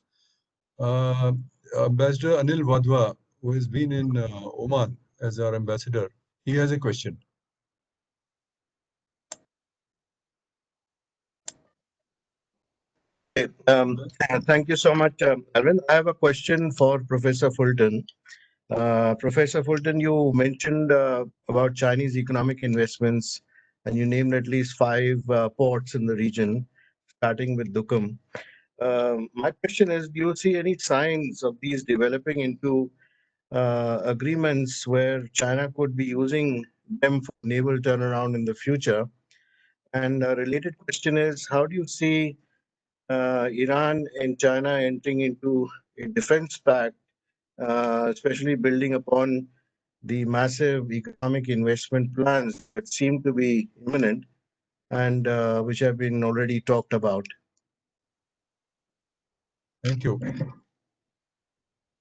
Uh, Ambassador Anil Wadhwa, who has been in Oman as our ambassador, he has a question. Thank you so much, Arvind. I have a question for Professor Fulton. Professor Fulton, you mentioned about Chinese economic investments, and you named at least 5 ports in the region, starting with Duqm. My question is, do you see any signs of these developing into agreements where China could be using them for naval turnaround in the future? And a related question is, how do you see Iran and China entering into a defense pact, especially building upon the massive economic investment plans that seem to be imminent and which have been already talked about? Thank you.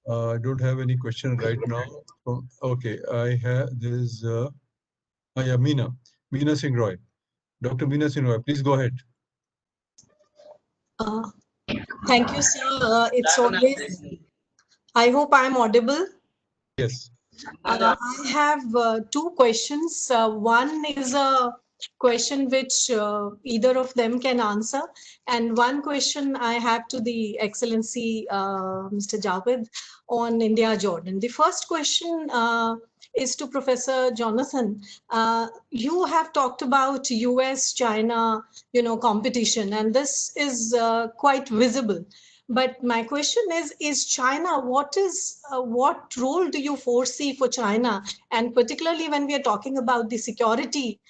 I don't have any question right now. Okay, I have, there is, yeah, Meena Singh Roy. Dr. Meena Singh Roy, please go ahead. Thank you, sir. It's always, I hope I'm audible. Yes. I have 2 questions. One is a question which either of them can answer, and one question I have to the Excellency Mr. Jawad on India-Jordan. The first question is to Professor Jonathan. You have talked about US-China, competition, and this is quite visible. But my question is China, what role do you foresee for China? And particularly when we are talking about the security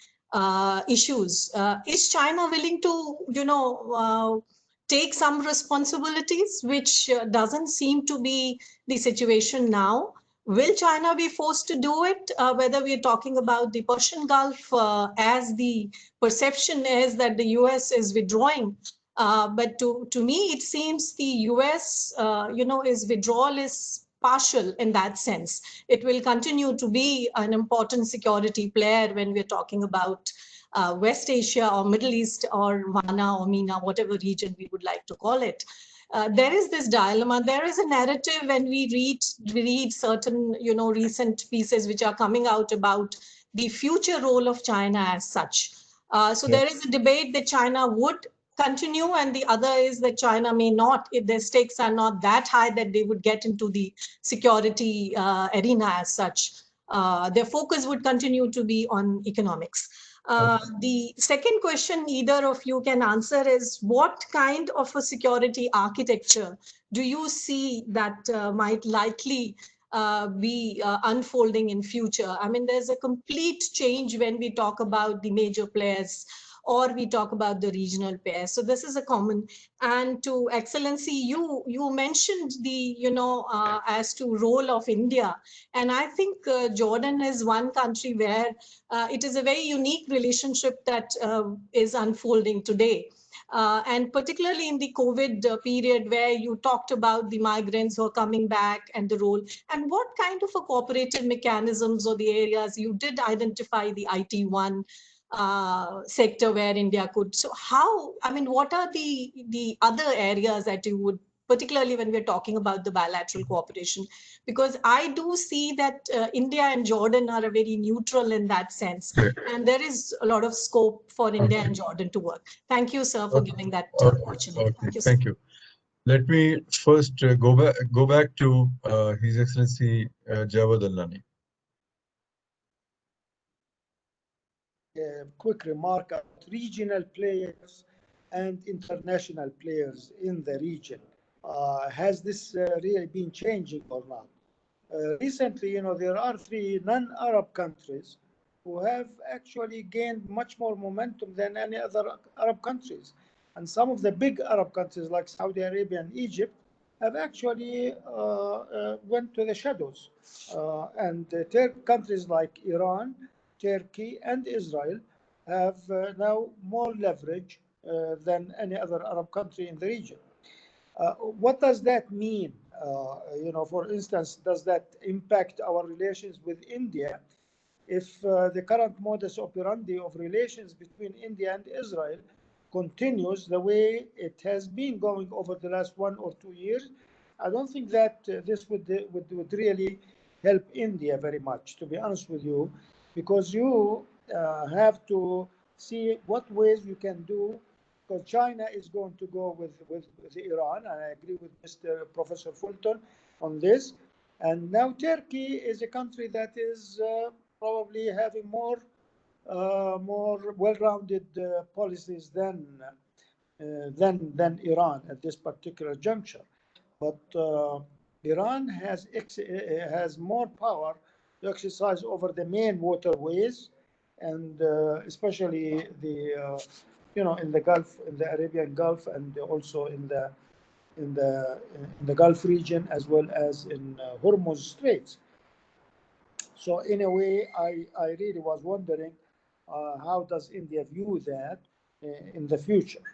issues, is China willing to, take some responsibilities, which doesn't seem to be the situation now? Will China be forced to do it? Whether we are talking about the Persian Gulf, as the perception is that the US is withdrawing. But to me, it seems the US, is withdrawal is partial in that sense. It will continue to be an important security player when we're talking about West Asia or Middle East or WANA or MENA, whatever region we would like to call it. There is this dilemma. There is a narrative when we read certain, recent pieces which are coming out about the future role of China as such. So there is a debate that China would continue, and the other is that China may not, if their stakes are not that high that they would get into the security arena as such. Their focus would continue to be on economics. The second question either of you can answer is, what kind of a security architecture do you see that might likely be unfolding in future? I mean, there's a complete change when we talk about the major players or we talk about the regional pairs. So this is a common. And to Excellency, you mentioned the, as to role of India. And I think Jordan is one country where it is a very unique relationship that is unfolding today. And particularly in the COVID period where you talked about the migrants who are coming back and the role, and what kind of a cooperative mechanisms or the areas you did identify the IT1 sector where India could. So how, I mean, what are the other areas that you would particularly when we're talking about the bilateral cooperation, because I do see that India and Jordan are a very neutral in that sense, and there is a lot of scope for India and Jordan to work. Thank you, sir, for giving that opportunity. Thank you, sir. Thank you. Let me first go back to His Excellency Jawad Alnani. A quick remark about regional players and international players in the region. Has this really been changing or not? Recently, there are 3 non-Arab countries who have actually gained much more momentum than any other Arab countries. And some of the big Arab countries like Saudi Arabia and Egypt have actually went to the shadows. And countries like Iran, Turkey, and Israel have now more leverage than any other Arab country in the region. What does that mean? For instance, does that impact our relations with India? If the current modus operandi of relations between India and Israel continues the way it has been going over the last 1 or 2 years, I don't think that this would really help India very much, to be honest with you, because you have to see what ways you can do, because China is going to go with Iran, and I agree with Mr. Professor Fulton on this. And now Turkey is a country that is probably having more well-rounded policies than Iran at this particular juncture. But Iran has more power to exercise over the main waterways, and especially in the Gulf, in the Arabian Gulf, and also in the Gulf region, as well as in Hormuz Straits. So in a way, I really was wondering how does India view that in the future.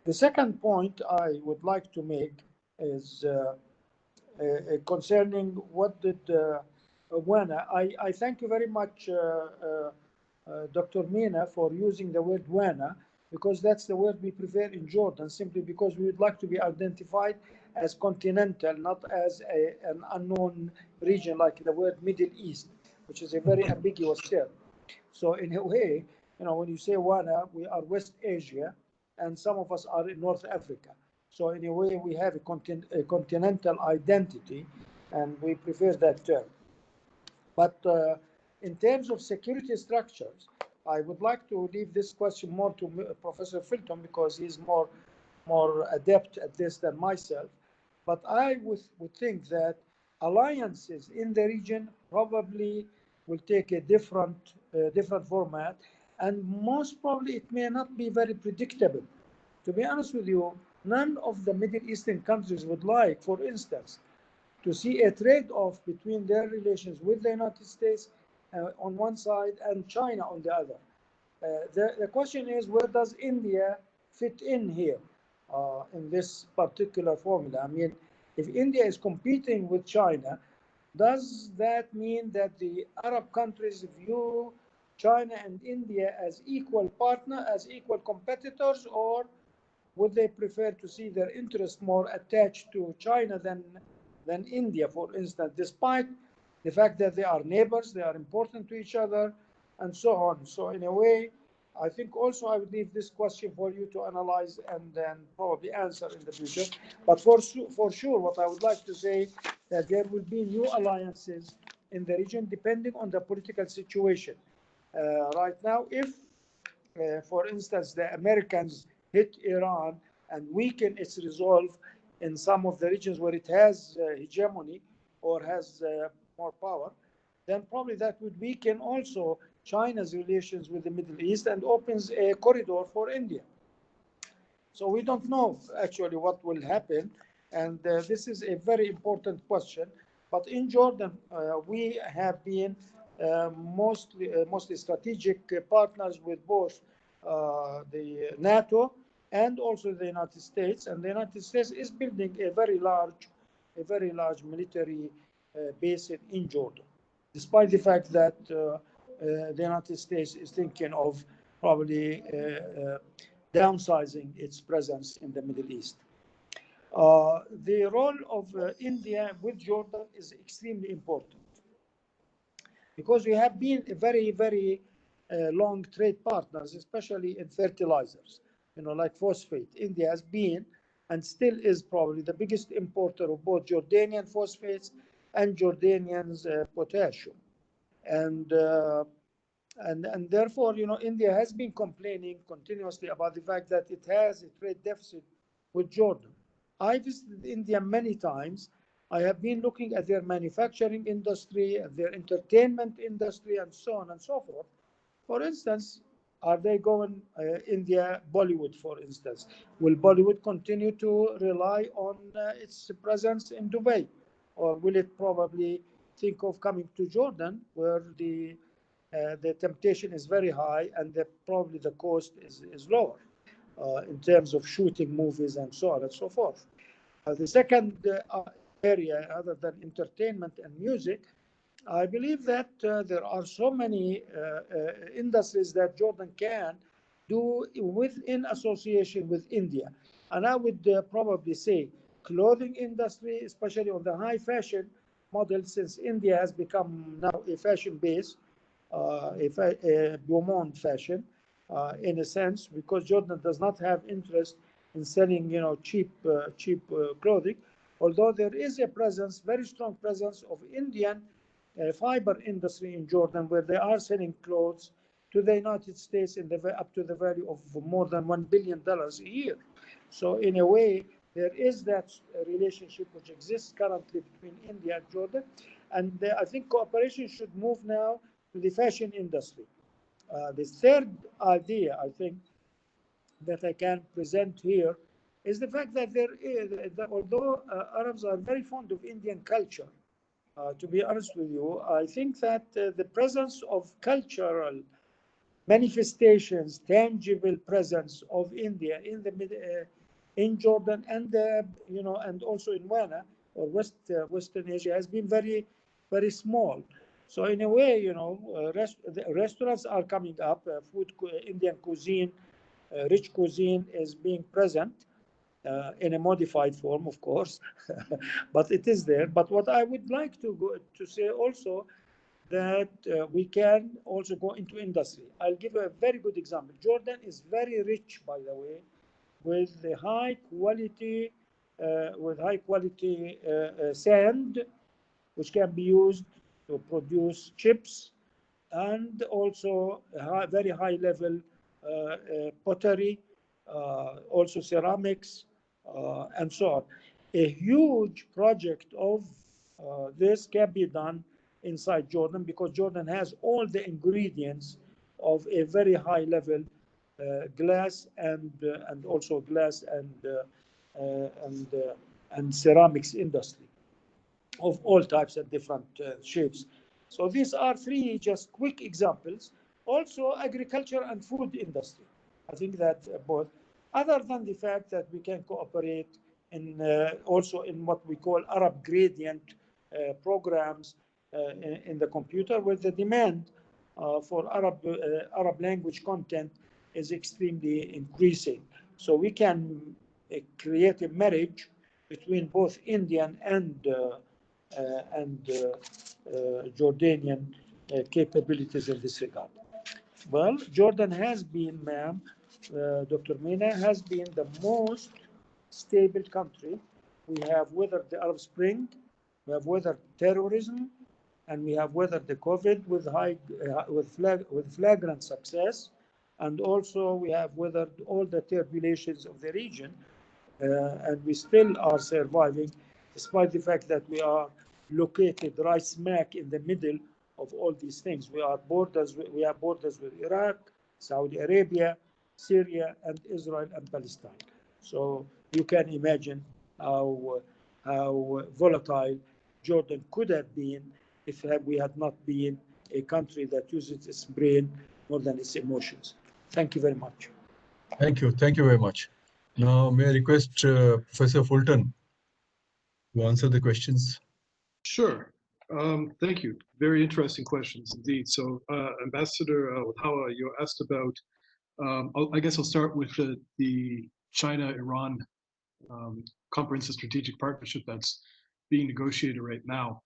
The second point I would like to make is concerning what did WANA. I thank you very much, Dr. Mina, for using the word WANA, because that's the word we prefer in Jordan, simply because we would like to be identified as continental, not as an unknown region like the word Middle East, which is a very ambiguous term. So in a way, when you say WANA, we are West Asia, and some of us are in North Africa. So in a way, we have a continental identity, and we prefer that term. But in terms of security structures, I would like to leave this question more to Professor Fulton, because he's more adept at this than myself. But I would think that alliances in the region probably will take a different format, and most probably it may not be very predictable. To be honest with you, none of the Middle Eastern countries would like, for instance, to see a trade-off between their relations with the United States on one side and China on the other. The question is, where does India fit in here in this particular formula? I mean, if India is competing with China, does that mean that the Arab countries view China and India as equal partners, as equal competitors, or would they prefer to see their interests more attached to China than India, for instance, despite the fact that they are neighbors, they are important to each other, and so on? So in a way, I think also I would leave this question for you to analyze and then probably answer in the future. But for sure, what I would like to say that there will be new alliances in the region depending on the political situation. Right now, if, for instance, the Americans hit Iran and weaken its resolve in some of the regions where it has hegemony or has more power, then probably that would weaken also China's relations with the Middle East and opens a corridor for India. So we don't know actually what will happen, and this is a very important question. But in Jordan, we have been mostly strategic partners with both the NATO and also the United States, and the United States is building a very large military base in Jordan, despite the fact that the United States is thinking of probably downsizing its presence in the Middle East. The role of India with Jordan is extremely important because we have been very, very long trade partners, especially in fertilizers, like phosphate. India has been and still is probably the biggest importer of both Jordanian phosphates and Jordanian's potassium. And therefore, India has been complaining continuously about the fact that it has a trade deficit with Jordan. I visited India many times. I have been looking at their manufacturing industry, at their entertainment industry, and so on and so forth. For instance, are they going India, Bollywood, for instance? Will Bollywood continue to rely on its presence in Dubai? Or will it probably think of coming to Jordan, where the temptation is very high and probably the cost is lower in terms of shooting movies and so on and so forth. The second area, other than entertainment and music, I believe that there are so many industries that Jordan can do within association with India. And I would probably say clothing industry, especially on the high fashion model, since India has become now a fashion base, a gourmand fashion, in a sense, because Jordan does not have interest in selling, cheap clothing. Although there is a presence, very strong presence of Indian fiber industry in Jordan, where they are selling clothes to the United States up to the value of more than $1 billion a year. So in a way, there is that relationship which exists currently between India and Jordan. And I think cooperation should move now to the fashion industry. The third idea, I think, that I can present here is the fact that although Arabs are very fond of Indian culture, to be honest with you, I think that the presence of cultural manifestations, tangible presence of India in Jordan and and also in WANA or Western Asia has been very, very small. So in a way, restaurants are coming up. Indian cuisine, rich cuisine is being present. In a modified form, of course, but it is there. But what I would like to say also that we can also go into industry. I'll give a very good example. Jordan is very rich, by the way, with the high quality sand, which can be used to produce chips, and also very high level pottery, also ceramics, and so on. A huge project of this can be done inside Jordan because Jordan has all the ingredients of a very high level glass and also glass and ceramics industry of all types and different shapes. So these are three just quick examples. Also agriculture and food industry. I think that both, other than the fact that we can cooperate in also in what we call Arab gradient programs in the computer, where the demand for Arab language content is extremely increasing. So we can create a marriage between both Indian and Jordanian capabilities in this regard. Well, Jordan has been, ma'am, Dr. Mina, has been the most stable country. We have weathered the Arab Spring, we have weathered terrorism, and we have weathered the COVID with flagrant success. And also we have weathered all the turbulations of the region, and we still are surviving, despite the fact that we are located right smack in the middle of all these things. We have borders with Iraq, Saudi Arabia, Syria, and Israel and Palestine. So you can imagine how volatile Jordan could have been if we had not been a country that uses its brain more than its emotions. Thank you very much. Thank you. Thank you very much. Now, may I request Professor Fulton to answer the questions? Sure. Thank you. Very interesting questions indeed. So, Ambassador Watawa, you asked about, I guess I'll start with the China-Iran comprehensive strategic partnership that's being negotiated right now.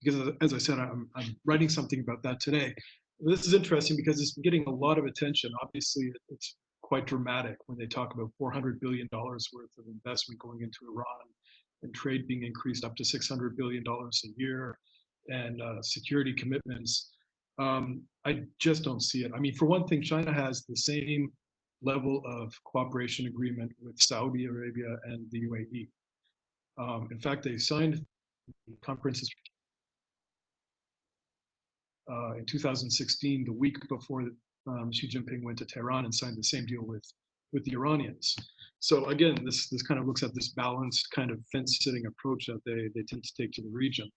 Because as I said, I'm writing something about that today. This is interesting because it's getting a lot of attention. Obviously, it's quite dramatic when they talk about $400 billion worth of investment going into Iran and trade being increased up to $600 billion a year and security commitments. I just don't see it. I mean, for one thing, China has the same level of cooperation agreement with Saudi Arabia and the UAE. In fact, they signed the comprehensive in 2016, the week before Xi Jinping went to Tehran and signed the same deal with the Iranians. So again, this kind of looks at this balanced kind of fence-sitting approach that they tend to take to the region.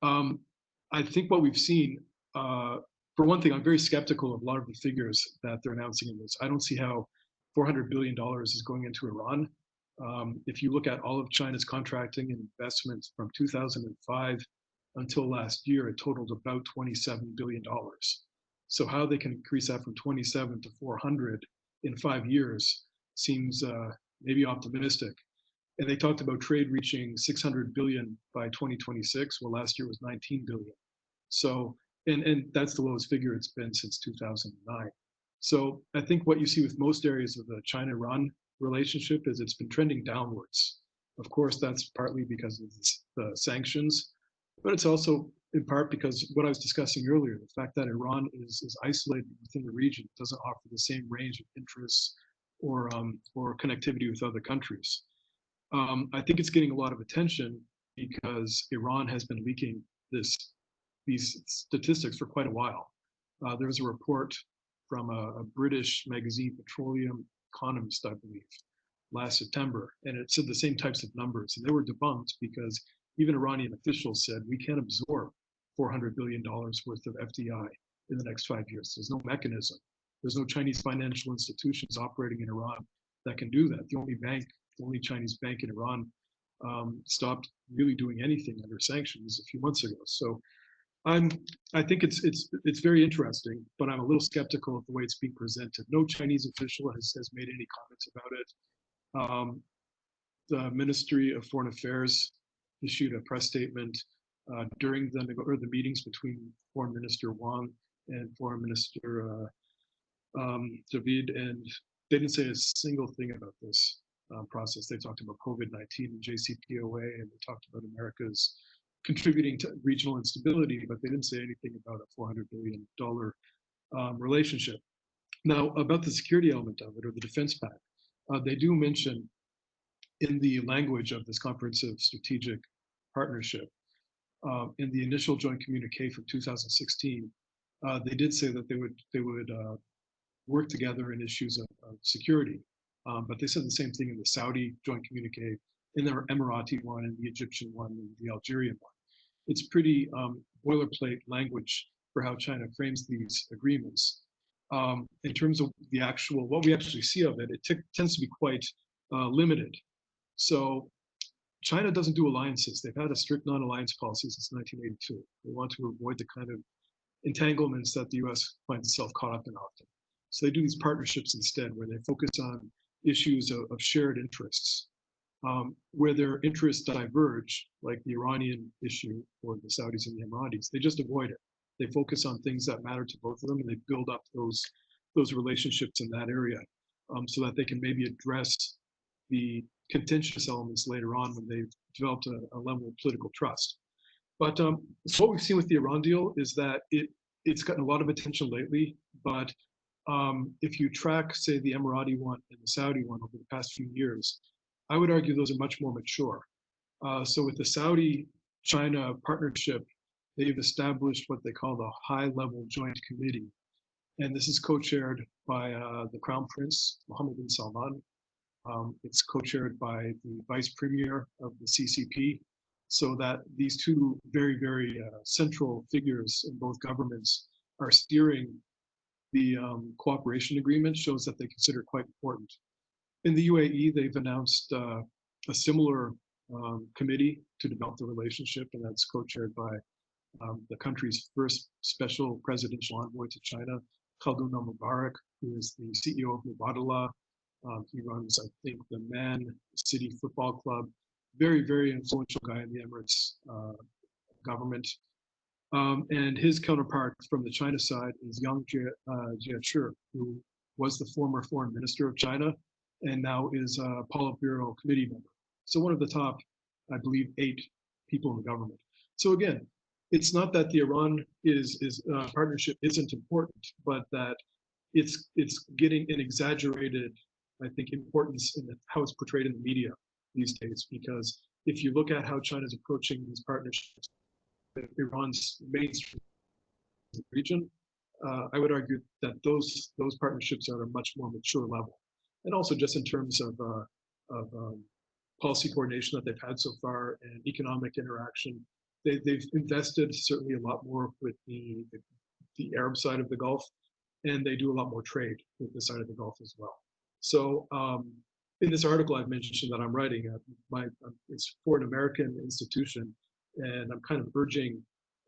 I think what we've seen, for one thing, I'm very skeptical of a lot of the figures that they're announcing in this. I don't see how $400 billion is going into Iran. If you look at all of China's contracting and investments from 2005 until last year, it totaled about $27 billion. So how they can increase that from 27 to 400 in 5 years seems maybe optimistic. And they talked about trade reaching 600 billion by 2026. Well, last year was 19 billion. So, and that's the lowest figure it's been since 2009. So I think what you see with most areas of the China-Iran relationship is it's been trending downwards. Of course, that's partly because of the sanctions, but it's also in part because what I was discussing earlier, the fact that Iran is isolated within the region, doesn't offer the same range of interests or connectivity with other countries. I think it's getting a lot of attention because Iran has been leaking these statistics for quite a while. There was a report from a British magazine, Petroleum Economist, I believe, last September, and it said the same types of numbers, and they were debunked because even Iranian officials said we can't absorb $400 billion worth of FDI in the next 5 years. There's no mechanism. There's no Chinese financial institutions operating in Iran that can do that. The only Chinese bank in Iran stopped really doing anything under sanctions a few months ago. So I think it's very interesting, but I'm a little skeptical of the way it's being presented. No Chinese official has made any comments about it. The Ministry of Foreign Affairs issued a press statement during the meetings between Foreign Minister Wang and Foreign Minister Jawad, and they didn't say a single thing about this process. They talked about COVID-19 and JCPOA, and they talked about America's contributing to regional instability, but they didn't say anything about a $400 billion relationship. Now, about the security element of it, or the defense pact, they do mention in the language of this comprehensive strategic partnership, in the initial joint communique from 2016, they did say that they would work together in issues of security. But they said the same thing in the Saudi joint communique, in the Emirati one, and the Egyptian one, and the Algerian one. It's pretty boilerplate language for how China frames these agreements. In terms of what we actually see of it, it tends to be quite limited. So China doesn't do alliances. They've had a strict non-alliance policy since 1982. They want to avoid the kind of entanglements that the US finds itself caught up in often. So they do these partnerships instead, where they focus on issues of shared interests. Where their interests diverge, like the Iranian issue or the Saudis and the Emiratis, they just avoid it. They focus on things that matter to both of them, and they build up those relationships in that area so that they can maybe address the contentious elements later on when they've developed a level of political trust. But so what we've seen with the Iran deal is that it's gotten a lot of attention lately, but if you track, say, the Emirati one and the Saudi one over the past few years, I would argue those are much more mature. So with the Saudi-China partnership, they've established what they call the high-level joint committee. And this is co-chaired by the Crown Prince, Mohammed bin Salman. It's co-chaired by the Vice Premier of the CCP, so that these two very, very central figures in both governments are steering the cooperation agreement, shows that they consider it quite important. In the UAE, they've announced a similar committee to develop the relationship, and that's co-chaired by the country's first special presidential envoy to China, Khaldun al-Mubarak, who is the CEO of Mubadala, He runs, I think, the Man City Football Club. Very, very influential guy in the Emirates government. And his counterpart from the China side is Yang Jiechi, who was the former foreign minister of China and now is a Politburo committee member. So one of the top, I believe, 8 people in the government. So again, it's not that the Iran partnership isn't important, but that it's getting an exaggerated, I think, importance in how it's portrayed in the media these days. Because if you look at how China's approaching these partnerships, Iran's mainstream region, I would argue that those partnerships are at a much more mature level, and also just in terms of policy coordination that they've had so far and economic interaction, they've invested certainly a lot more with the Arab side of the Gulf, and they do a lot more trade with this side of the Gulf as well. So in this article I've mentioned that I'm writing, it's for an American institution, and I'm kind of urging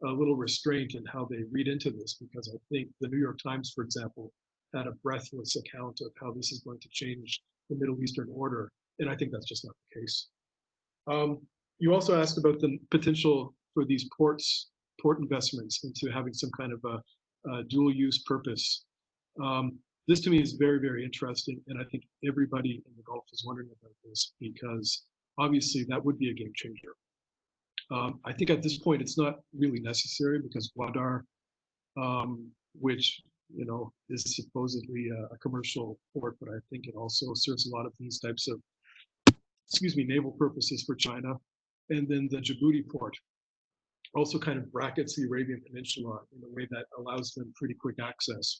a little restraint in how they read into this, because I think the New York Times, for example, had a breathless account of how this is going to change the Middle Eastern order, and I think that's just not the case. You also asked about the potential for these port investments into having some kind of a dual-use purpose. This to me is very, very interesting, and I think everybody in the Gulf is wondering about this, because obviously that would be a game changer. I think at this point it's not really necessary, because Gwadar, which is supposedly a commercial port, but I think it also serves a lot of these types of, naval purposes for China. And then the Djibouti port also kind of brackets the Arabian Peninsula in a way that allows them pretty quick access.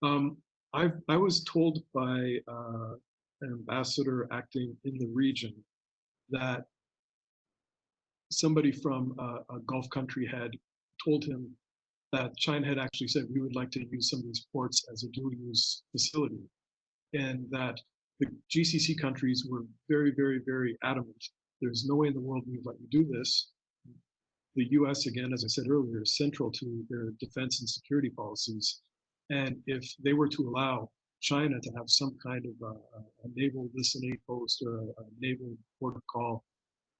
I was told by an ambassador acting in the region that somebody from a Gulf country had told him that China had actually said, we would like to use some of these ports as a dual-use facility, and that the GCC countries were very, very, very adamant. There's no way in the world we would let you do this. The US, again, as I said earlier, is central to their defense and security policies. And if they were to allow China to have some kind of a naval listening post or a naval port of call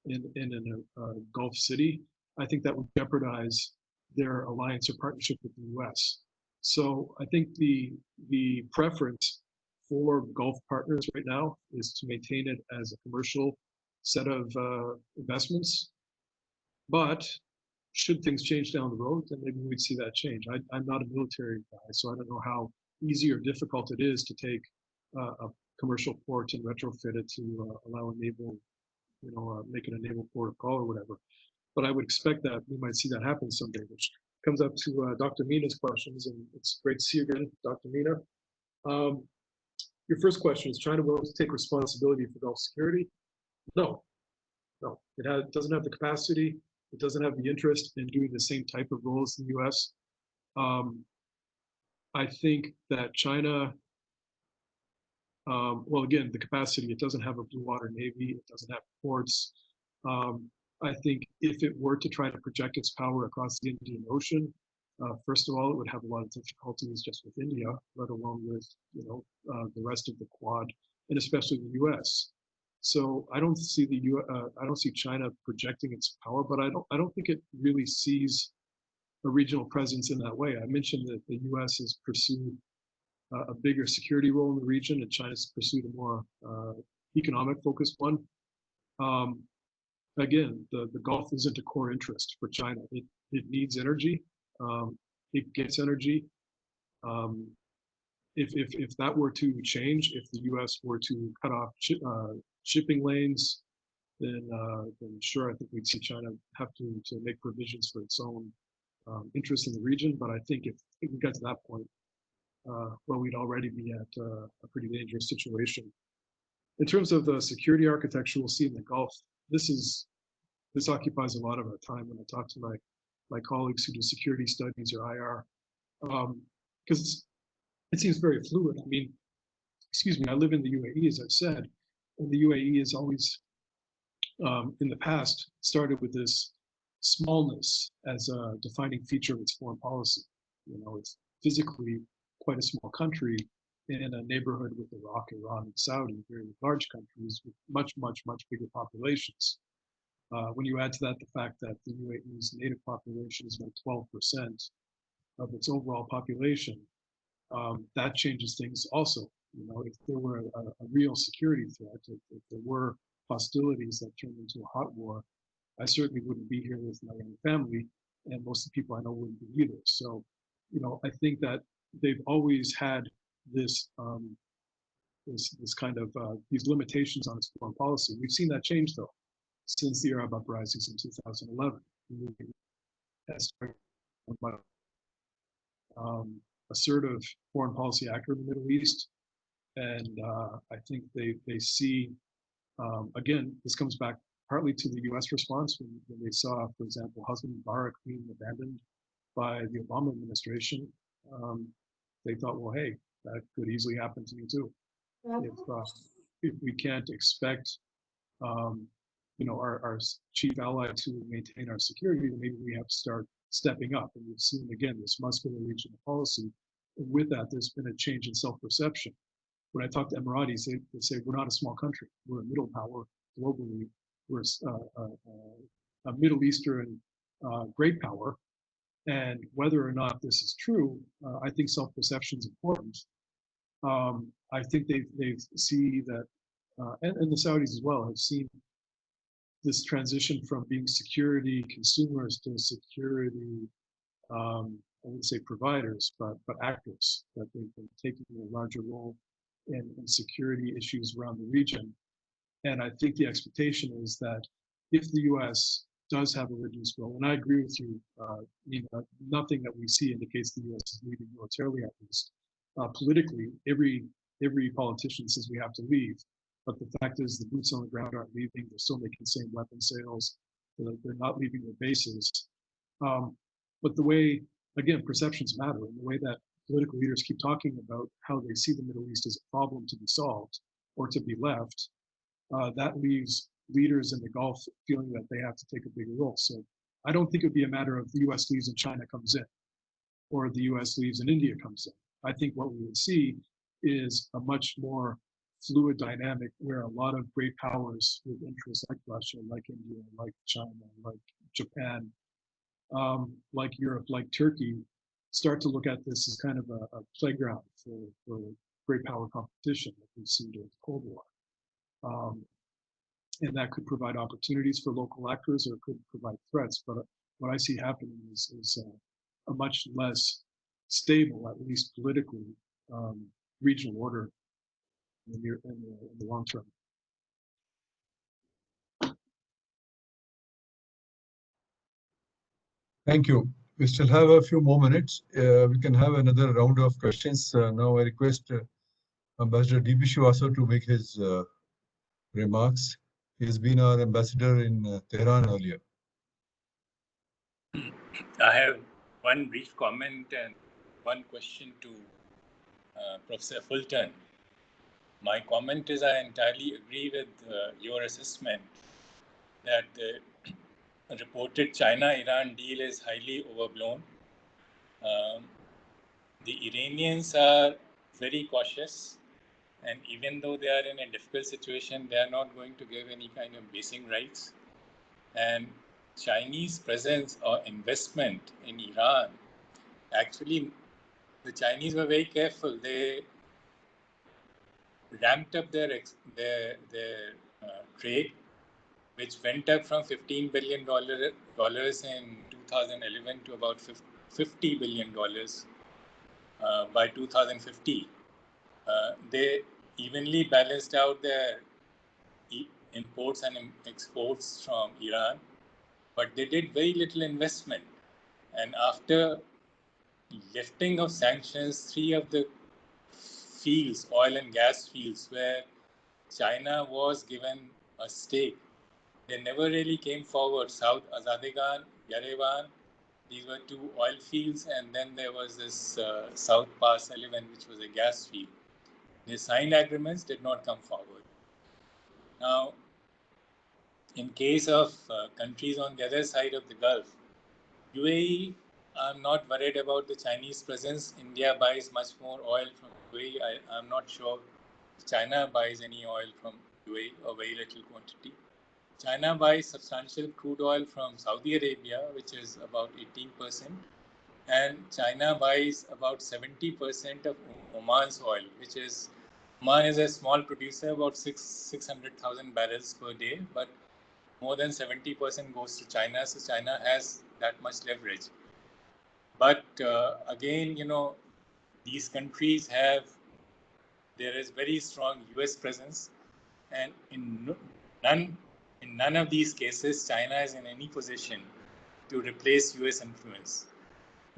in a Gulf city, I think that would jeopardize their alliance or partnership with the US. So I think the preference for Gulf partners right now is to maintain it as a commercial set of investments. But should things change down the road, then maybe we'd see that change. I'm not a military guy, so I don't know how easy or difficult it is to take a commercial port and retrofit it to allow a naval, make it a naval port of call or whatever. But I would expect that we might see that happen someday, which comes up to Dr. Mina's questions, and it's great to see you again, Dr. Mina. Your first question, is China willing to take responsibility for Gulf security? No, it doesn't have the capacity. It doesn't have the interest in doing the same type of role as the US. I think that China, well, again, the capacity, it doesn't have a blue water navy, it doesn't have ports. I think if it were to try to project its power across the Indian Ocean, first of all, it would have a lot of difficulties just with India, let alone with the rest of the Quad, and especially the US. So I don't see I don't see China projecting its power, but I don't think it really sees a regional presence in that way. I mentioned that the US has pursued a bigger security role in the region, and China's pursued a more economic focused one. Again, the Gulf isn't a core interest for China. It needs energy. It gets energy. If that were to change, if the US were to cut off shipping lanes, then sure, I think we'd see China have to make provisions for its own interest in the region. But I think if we got to that point, well, we'd already be at a pretty dangerous situation. In terms of the security architecture we'll see in the Gulf, this occupies a lot of our time when I talk to my colleagues who do security studies or IR, because it seems very fluid. I mean, I live in the UAE, as I've said, and the UAE has always, in the past, started with this smallness as a defining feature of its foreign policy. It's physically quite a small country, in a neighborhood with Iraq, Iran, and Saudi, very large countries with much, much, much bigger populations. When you add to that the fact that the UAE's native population is about 12% of its overall population, that changes things also. You know, if there were a real security threat, if there were hostilities that turned into a hot war, I certainly wouldn't be here with my own family, and most of the people I know wouldn't be either. So, you know, I think that they've always had this this kind of these limitations on its foreign policy. We've seen that change though since the Arab uprisings in 2011. Has started assertive foreign policy actor in the Middle East, and I think they see again, this comes back partly to the U.S. response when they saw, for example, Hosni Mubarak being abandoned by the Obama administration. They thought, well, hey, that could easily happen to me too. If we can't expect, you know, our chief ally to maintain our security, then maybe we have to start stepping up. And we've seen again this muscular regional policy. And with that, there's been a change in self-perception. When I talk to Emiratis, they say we're not a small country. We're a middle power globally. We're a Middle Eastern great power. And whether or not this is true, I think self-perception is important. I think they see that, and the Saudis as well have seen this transition from being security consumers to security, I wouldn't say providers, but actors, that they've been taking a larger role in security issues around the region. And I think the expectation is that if the U.S. does have a reduced role, and I agree with you, nothing that we see indicates the U.S. is leaving militarily at least. Politically, every politician says we have to leave, but the fact is the boots on the ground aren't leaving. They're still making the same weapon sales. They're not leaving their bases. But the way, again, perceptions matter, and the way that political leaders keep talking about how they see the Middle East as a problem to be solved or to be left, that leaves leaders in the Gulf feeling that they have to take a bigger role. So I don't think it would be a matter of the U.S. leaves and China comes in, or the U.S. leaves and India comes in. I think what we would see is a much more fluid dynamic where a lot of great powers with interests like Russia, like India, like China, like Japan, like Europe, like Turkey, start to look at this as kind of a playground for great power competition that we've seen during the Cold War. And that could provide opportunities for local actors, or it could provide threats. But what I see happening is a much less stable, at least politically, regional order in the long term. Thank you. We still have a few more minutes. We can have another round of questions. Now I request Ambassador D.B. Srivastava to make his remarks. He has been our ambassador in Tehran earlier. I have one brief comment and one question to Professor Fulton. My comment is I entirely agree with your assessment that the reported China-Iran deal is highly overblown. The Iranians are very cautious, and even though they are in a difficult situation, they are not going to give any kind of basing rights. And Chinese presence or investment in Iran, actually, the Chinese were very careful. They ramped up their trade, which went up from $15 billion in 2011 to about $50 billion by 2050. They evenly balanced out their imports and exports from Iran, but they did very little investment. And after lifting of sanctions, 3 of the fields, oil and gas fields, where China was given a stake, they never really came forward. South Azadegan, Yerevan, these were 2 oil fields, and then there was this South Pass 11, which was a gas field. They signed agreements, did not come forward. Now, in case of countries on the other side of the Gulf, UAE I'm not worried about the Chinese presence. India buys much more oil from UAE. I'm not sure China buys any oil from UAE, or very little quantity. China buys substantial crude oil from Saudi Arabia, which is about 18%, and China buys about 70% of Oman's oil, which is, Oman is a small producer, about 600,000 barrels per day, but more than 70% goes to China, so China has that much leverage. But again, these countries there is very strong US presence, and in none of these cases, China is in any position to replace US influence.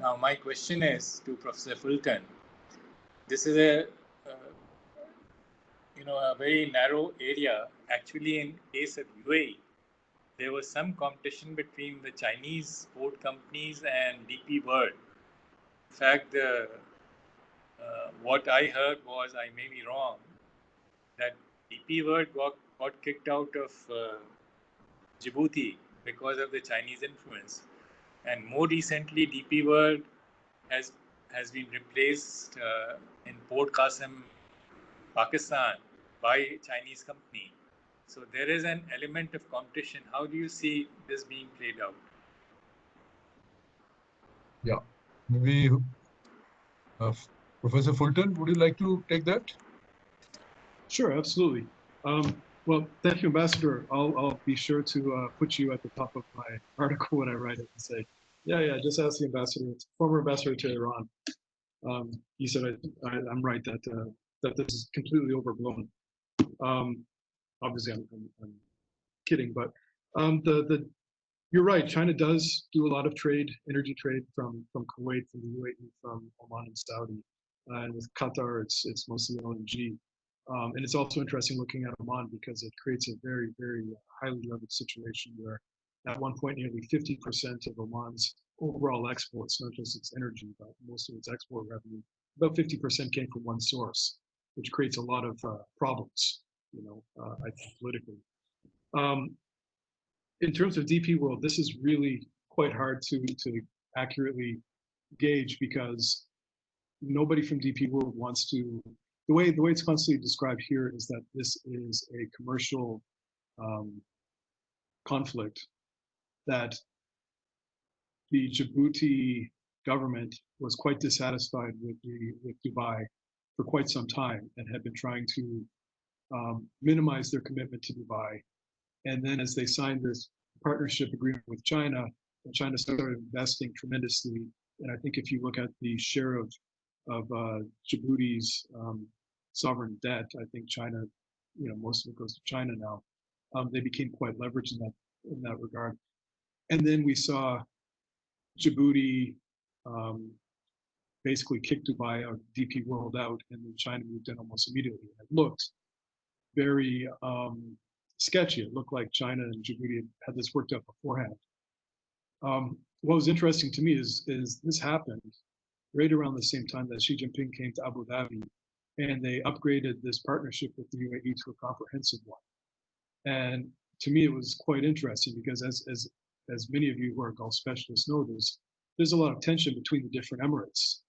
Now, my question is to Professor Fulton. This is a very narrow area. Actually, in case of UAE, there was some competition between the Chinese port companies and DP World. In fact, what I heard was, I may be wrong, that DP World got kicked out of Djibouti because of the Chinese influence. And more recently, DP World has been replaced in Port Qasim, Pakistan, by a Chinese company. So there is an element of competition. How do you see this being played out? Yeah, maybe Professor Fulton, would you like to take that? Sure, absolutely. Well, thank you, Ambassador. I'll be sure to put you at the top of my article when I write it and say, yeah, just ask the ambassador, former ambassador to Iran. He said I'm right that this is completely overblown. Obviously, I'm kidding, but you're right. China does do a lot of trade, energy trade from Kuwait, from the UAE, from Oman and Saudi, and with Qatar, it's mostly LNG. And it's also interesting looking at Oman because it creates a very, very highly leveraged situation where at one point nearly 50% of Oman's overall exports, not just its energy, but most of its export revenue, about 50% came from one source, which creates a lot of problems, I think politically. In terms of DP World, this is really quite hard to accurately gauge because nobody from DP World wants to. The way it's constantly described here is that this is a commercial conflict that the Djibouti government was quite dissatisfied with Dubai for quite some time and had been trying to minimize their commitment to Dubai. And then as they signed this partnership agreement with China, and China started investing tremendously. And I think if you look at the share of Djibouti's sovereign debt, I think China, most of it goes to China now. They became quite leveraged in that regard. And then we saw Djibouti basically kick Dubai or DP World out, and then China moved in almost immediately. It looked very sketchy. It looked like China and Djibouti had this worked out beforehand. What was interesting to me is this happened right around the same time that Xi Jinping came to Abu Dhabi, and they upgraded this partnership with the UAE to a comprehensive one. And to me, it was quite interesting because as many of you who are Gulf specialists know, there's a lot of tension between the different emirates.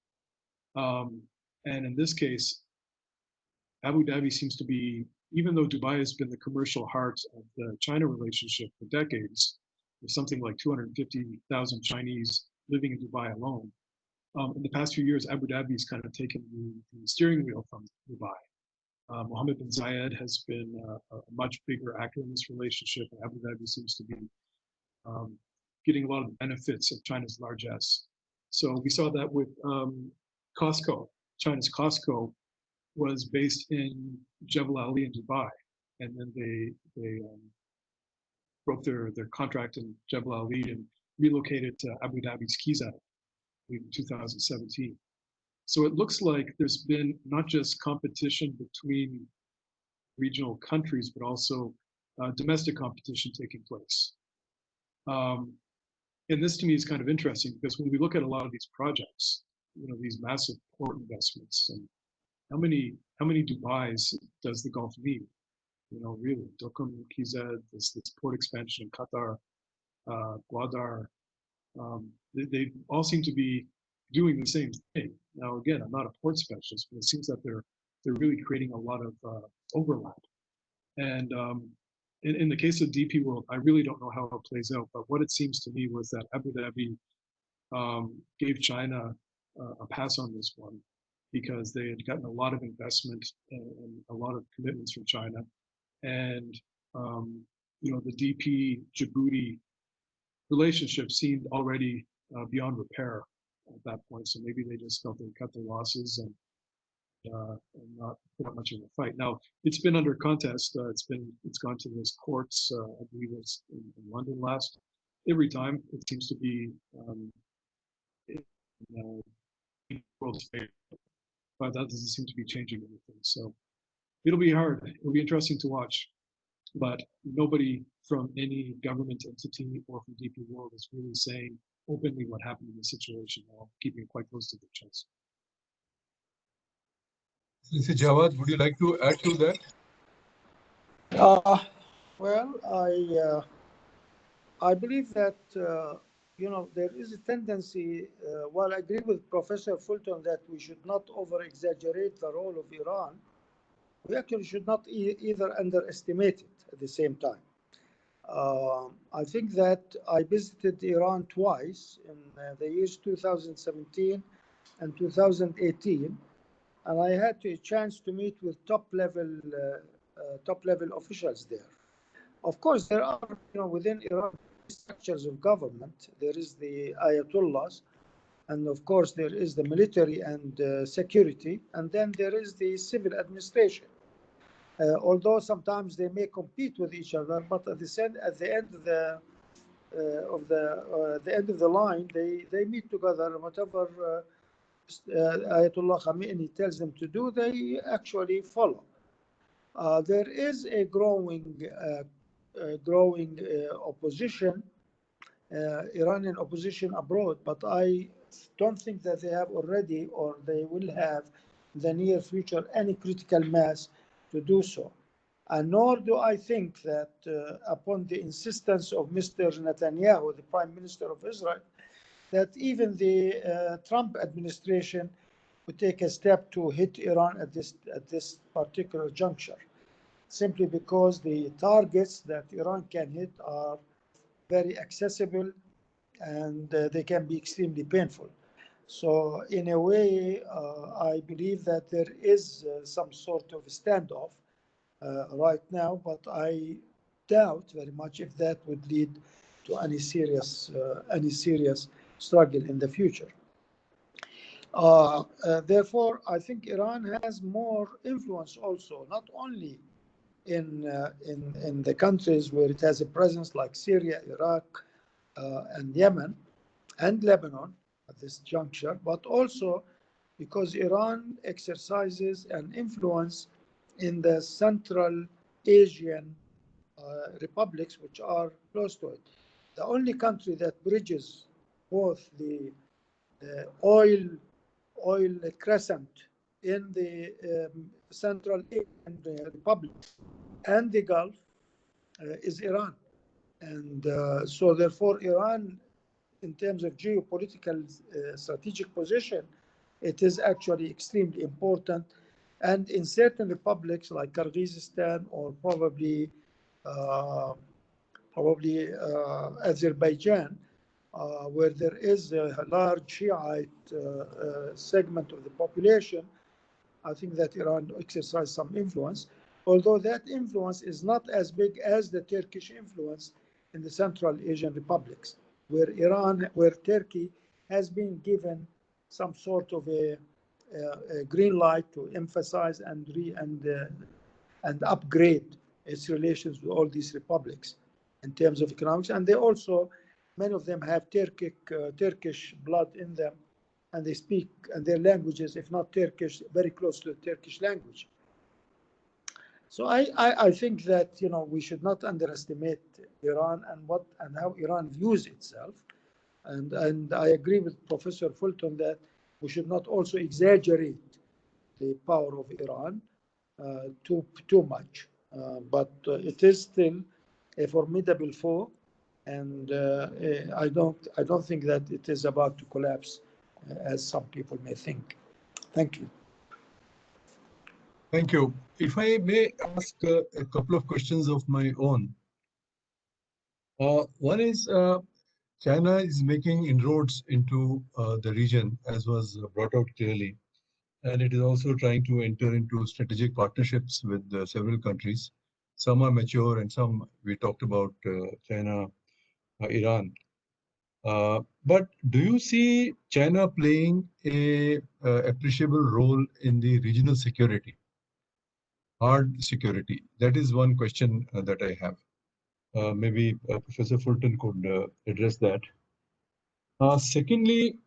And in this case, Abu Dhabi seems to be, even though Dubai has been the commercial heart of the China relationship for decades, there's something like 250,000 Chinese living in Dubai alone. In the past few years, Abu Dhabi has kind of taken the steering wheel from Dubai. Mohammed bin Zayed has been a much bigger actor in this relationship, and Abu Dhabi seems to be getting a lot of the benefits of China's largesse. So we saw that with Costco. China's Costco was based in Jebel Ali in Dubai, and then they broke their contract in Jebel Ali and relocated to Abu Dhabi's Kizad in 2017. So it looks like there's been not just competition between regional countries, but also domestic competition taking place. And this to me is kind of interesting because when we look at a lot of these projects, these massive port investments, and how many Dubais does the Gulf need? Really, Duqm, KZ, this port expansion in Qatar, Gwadar, They all seem to be doing the same thing. Now, again, I'm not a port specialist, but it seems that they're really creating a lot of overlap. And in the case of DP World, I really don't know how it plays out, but what it seems to me was that Abu Dhabi gave China a pass on this one because they had gotten a lot of investment and a lot of commitments from China. And, the DP Djibouti relationship seemed already beyond repair at that point. So maybe they just felt they cut their losses and not put up much of a fight. Now it's been under contest. It's gone to this courts. I believe it's in London last. Every time it seems to be world's favor, but that doesn't seem to be changing anything. So it'll be hard. It'll be interesting to watch. But nobody from any government entity or from DP World is really saying openly what happened in the situation, while keeping it quite close to their chest. Mr. Jawad, would you like to add to that? Well, I believe that there is a tendency. While I agree with Professor Fulton that we should not over-exaggerate the role of Iran, we actually should not either underestimate it at the same time. I think that I visited Iran twice in the years 2017 and 2018, and I had a chance to meet with top-level officials there. Of course, there are, within Iran, structures of government. There is the Ayatollahs, and of course, there is the military and security, and then there is the civil administration. Although sometimes they may compete with each other, but at the end of the line, they meet together, and whatever Ayatollah Khamenei tells them to do, they actually follow. There is a growing opposition, Iranian opposition abroad, but I don't think that they have already, or they will have in the near future, any critical mass to do so. And nor do I think that upon the insistence of Mr. Netanyahu, the Prime Minister of Israel, that even the Trump administration would take a step to hit Iran at this particular juncture, simply because the targets that Iran can hit are very accessible and they can be extremely painful. So in a way, I believe that there is some sort of standoff right now, but I doubt very much if that would lead to any serious struggle in the future. Therefore, I think Iran has more influence also, not only in the countries where it has a presence like Syria, Iraq, and Yemen, and Lebanon at this juncture, but also because Iran exercises an influence in the Central Asian republics, which are close to it. The only country that bridges both the oil crescent in the Central Asian republic and the Gulf is Iran. And so therefore Iran, in terms of geopolitical strategic position, it is actually extremely important. And in certain republics like Kyrgyzstan or probably Azerbaijan, where there is a large Shiite segment of the population, I think that Iran exercises some influence, although that influence is not as big as the Turkish influence in the Central Asian republics, where Turkey has been given some sort of a green light to emphasize and upgrade its relations with all these republics in terms of economics. And they also, many of them have Turkish blood in them, and they speak, and their languages, if not Turkish, very close to the Turkish language. So I think that we should not underestimate Iran and how Iran views itself, and I agree with Professor Fulton that we should not also exaggerate the power of Iran too much, but it is still a formidable foe, and I don't think that it is about to collapse, as some people may think. Thank you. Thank you. If I may ask a couple of questions of my own. One is China is making inroads into the region, as was brought out clearly, and it is also trying to enter into strategic partnerships with several countries. Some are mature, and some we talked about China, Iran. But do you see China playing a appreciable role in the regional security, hard security? That is one question that I have. Maybe Professor Fulton could address that. Secondly,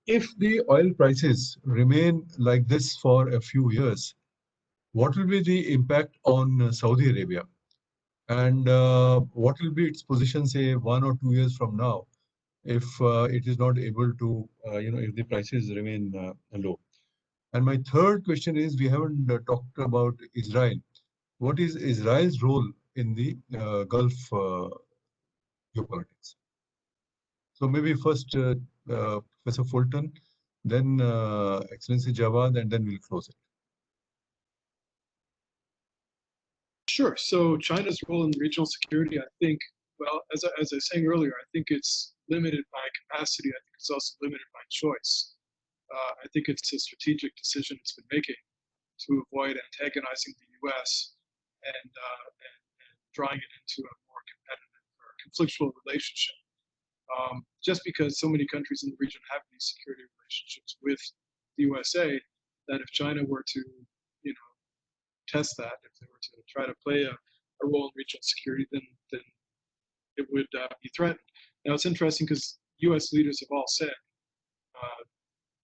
if the oil prices remain like this for a few years, what will be the impact on Saudi Arabia? And what will be its position, say, 1 or 2 years from now, if it is not able to, if the prices remain low? And my third question is, we haven't talked about Israel. What is Israel's role in the Gulf geopolitics? So maybe first Professor Fulton, then Excellency Jawad, and then we'll close it. Sure. So China's role in regional security, I think, well, as I was saying earlier, I think it's limited by capacity. I think it's also limited by choice. I think it's a strategic decision it's been making to avoid antagonizing the U.S. and drawing it into a more competitive or conflictual relationship. Just because so many countries in the region have these security relationships with the USA, that if China were to, test that, if they were to try to play a role in regional security, then it would be threatened. Now it's interesting because U.S. leaders have all said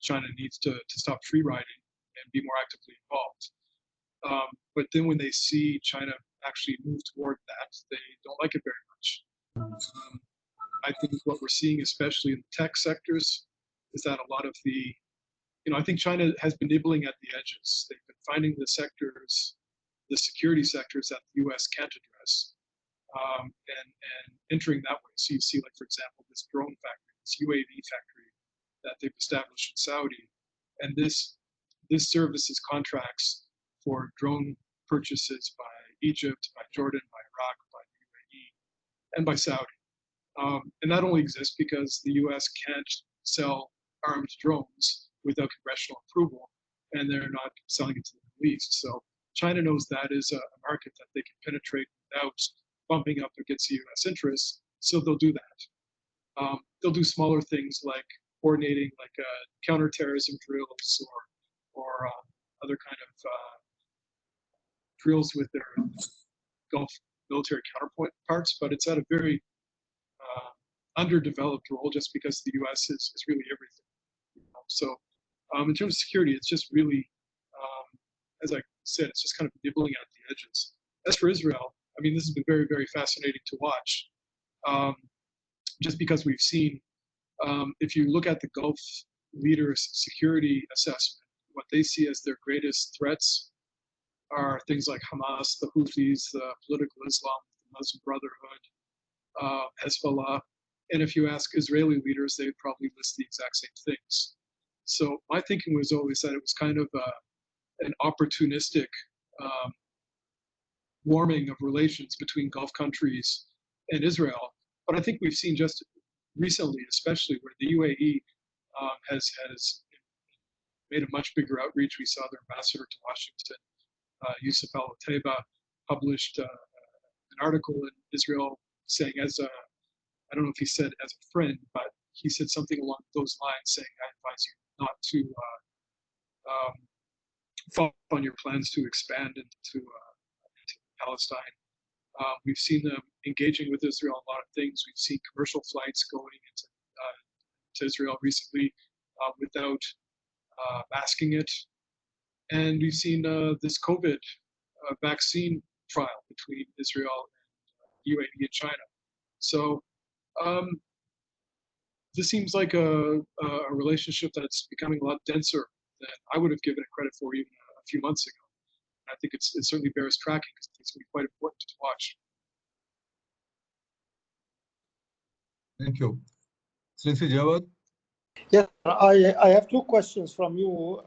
China needs to stop free riding and be more actively involved. But then when they see China actually move toward that, they don't like it very much. I think what we're seeing, especially in the tech sectors, is that a lot of the, I think China has been nibbling at the edges. They've been finding the sectors, the security sectors that the U.S. can't address, and entering that way. So you see, like, for example, this drone factory, this UAV factory that they've established in Saudi, and this services contracts for drone purchases by Egypt, by Jordan, by Iraq, by the UAE, and by Saudi. And that only exists because the U.S. can't sell armed drones without congressional approval, and they're not selling it to the Middle East. So China knows that is a market that they can penetrate without bumping up against the U.S. interests, so they'll do that. They'll do smaller things like coordinating, like counterterrorism drills or other kind of drills with their Gulf military counterparts, but it's at a very underdeveloped role just because the U.S. is really everything. So in terms of security, it's just really, as I said, it's just kind of nibbling at the edges. As for Israel, I mean, this has been very, very fascinating to watch, just because we've seen, if you look at the Gulf leaders' security assessment, what they see as their greatest threats are things like Hamas, the Houthis, the political Islam, the Muslim Brotherhood, Hezbollah. And if you ask Israeli leaders, they would probably list the exact same things. So my thinking was always that it was kind of an opportunistic warming of relations between Gulf countries and Israel. But I think we've seen just recently, especially where the UAE has made a much bigger outreach. We saw their ambassador to Washington, Yusuf Al-Otaiba, published an article in Israel saying, I don't know if he said as a friend, but he said something along those lines, saying, I advise you not to fall on your plans to expand into Palestine. We've seen them engaging with Israel on a lot of things. We've seen commercial flights going to Israel recently without masking it. And we've seen this COVID vaccine trial between Israel and UAE and China. So this seems like a relationship that's becoming a lot denser than I would have given it credit for even a few months ago. I think it certainly bears tracking because it's going to be quite important to watch. Thank you. Excellency Jawad? Yes, I have two questions from you.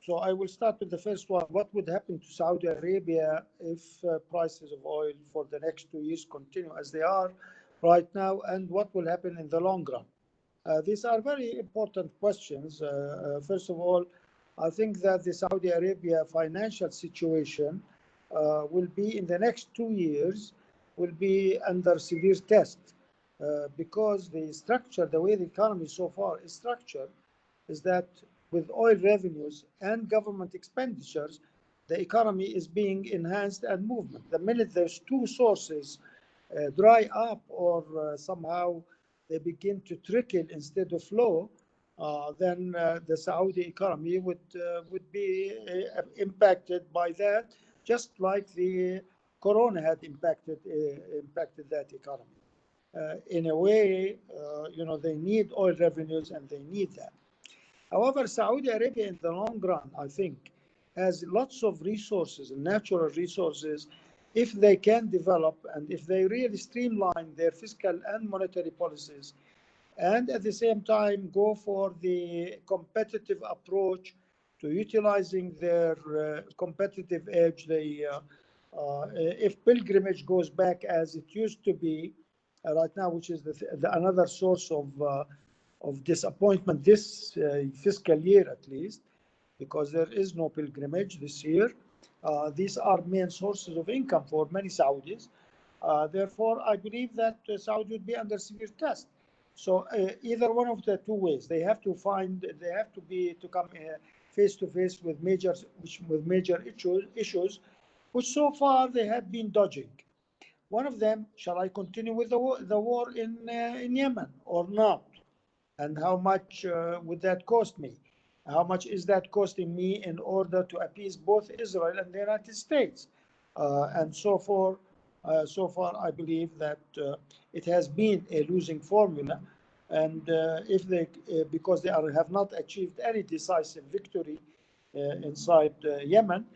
So I will start with the first one. What would happen to Saudi Arabia if prices of oil for the next 2 years continue as they are right now, and what will happen in the long run? These are very important questions. First of all, I think that the Saudi Arabia financial situation will be in the next 2 years will be under severe test because the structure, the way the economy so far is structured, is that with oil revenues and government expenditures, the economy is being enhanced and movement. The minute those two sources dry up or somehow they begin to trickle instead of flow, then the Saudi economy would be impacted by that, just like the Corona had impacted that economy. In a way, they need oil revenues and they need that. However, Saudi Arabia in the long run, I think, has lots of resources, natural resources, if they can develop and if they really streamline their fiscal and monetary policies, and at the same time go for the competitive approach to utilizing their competitive edge. If pilgrimage goes back as it used to be right now, which is another source of disappointment this fiscal year at least, because there is no pilgrimage this year. These are main sources of income for many Saudis. Therefore, I believe that Saudi would be under severe test. So either one of the two ways, they have to come face to face with major issues, which so far they have been dodging. One of them, shall I continue with the war in Yemen or not? And how much would that cost me? How much is that costing me in order to appease both Israel and the United States? And so far, I believe that it has been a losing formula. And because they have not achieved any decisive victory inside Yemen,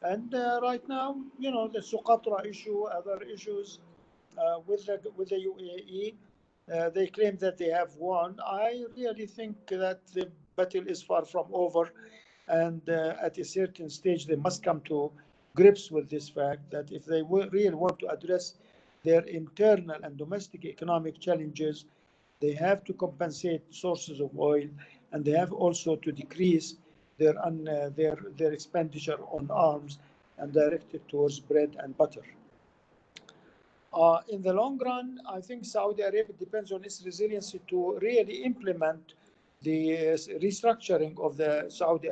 and right now, the Socotra issue, other issues with the UAE. They claim that they have won. I really think that the battle is far from over, and at a certain stage they must come to grips with this fact that if they really want to address their internal and domestic economic challenges, they have to compensate sources of oil, and they have also to decrease their expenditure on arms and direct it towards bread and butter. In the long run, I think Saudi Arabia depends on its resiliency to really implement the restructuring of the Saudi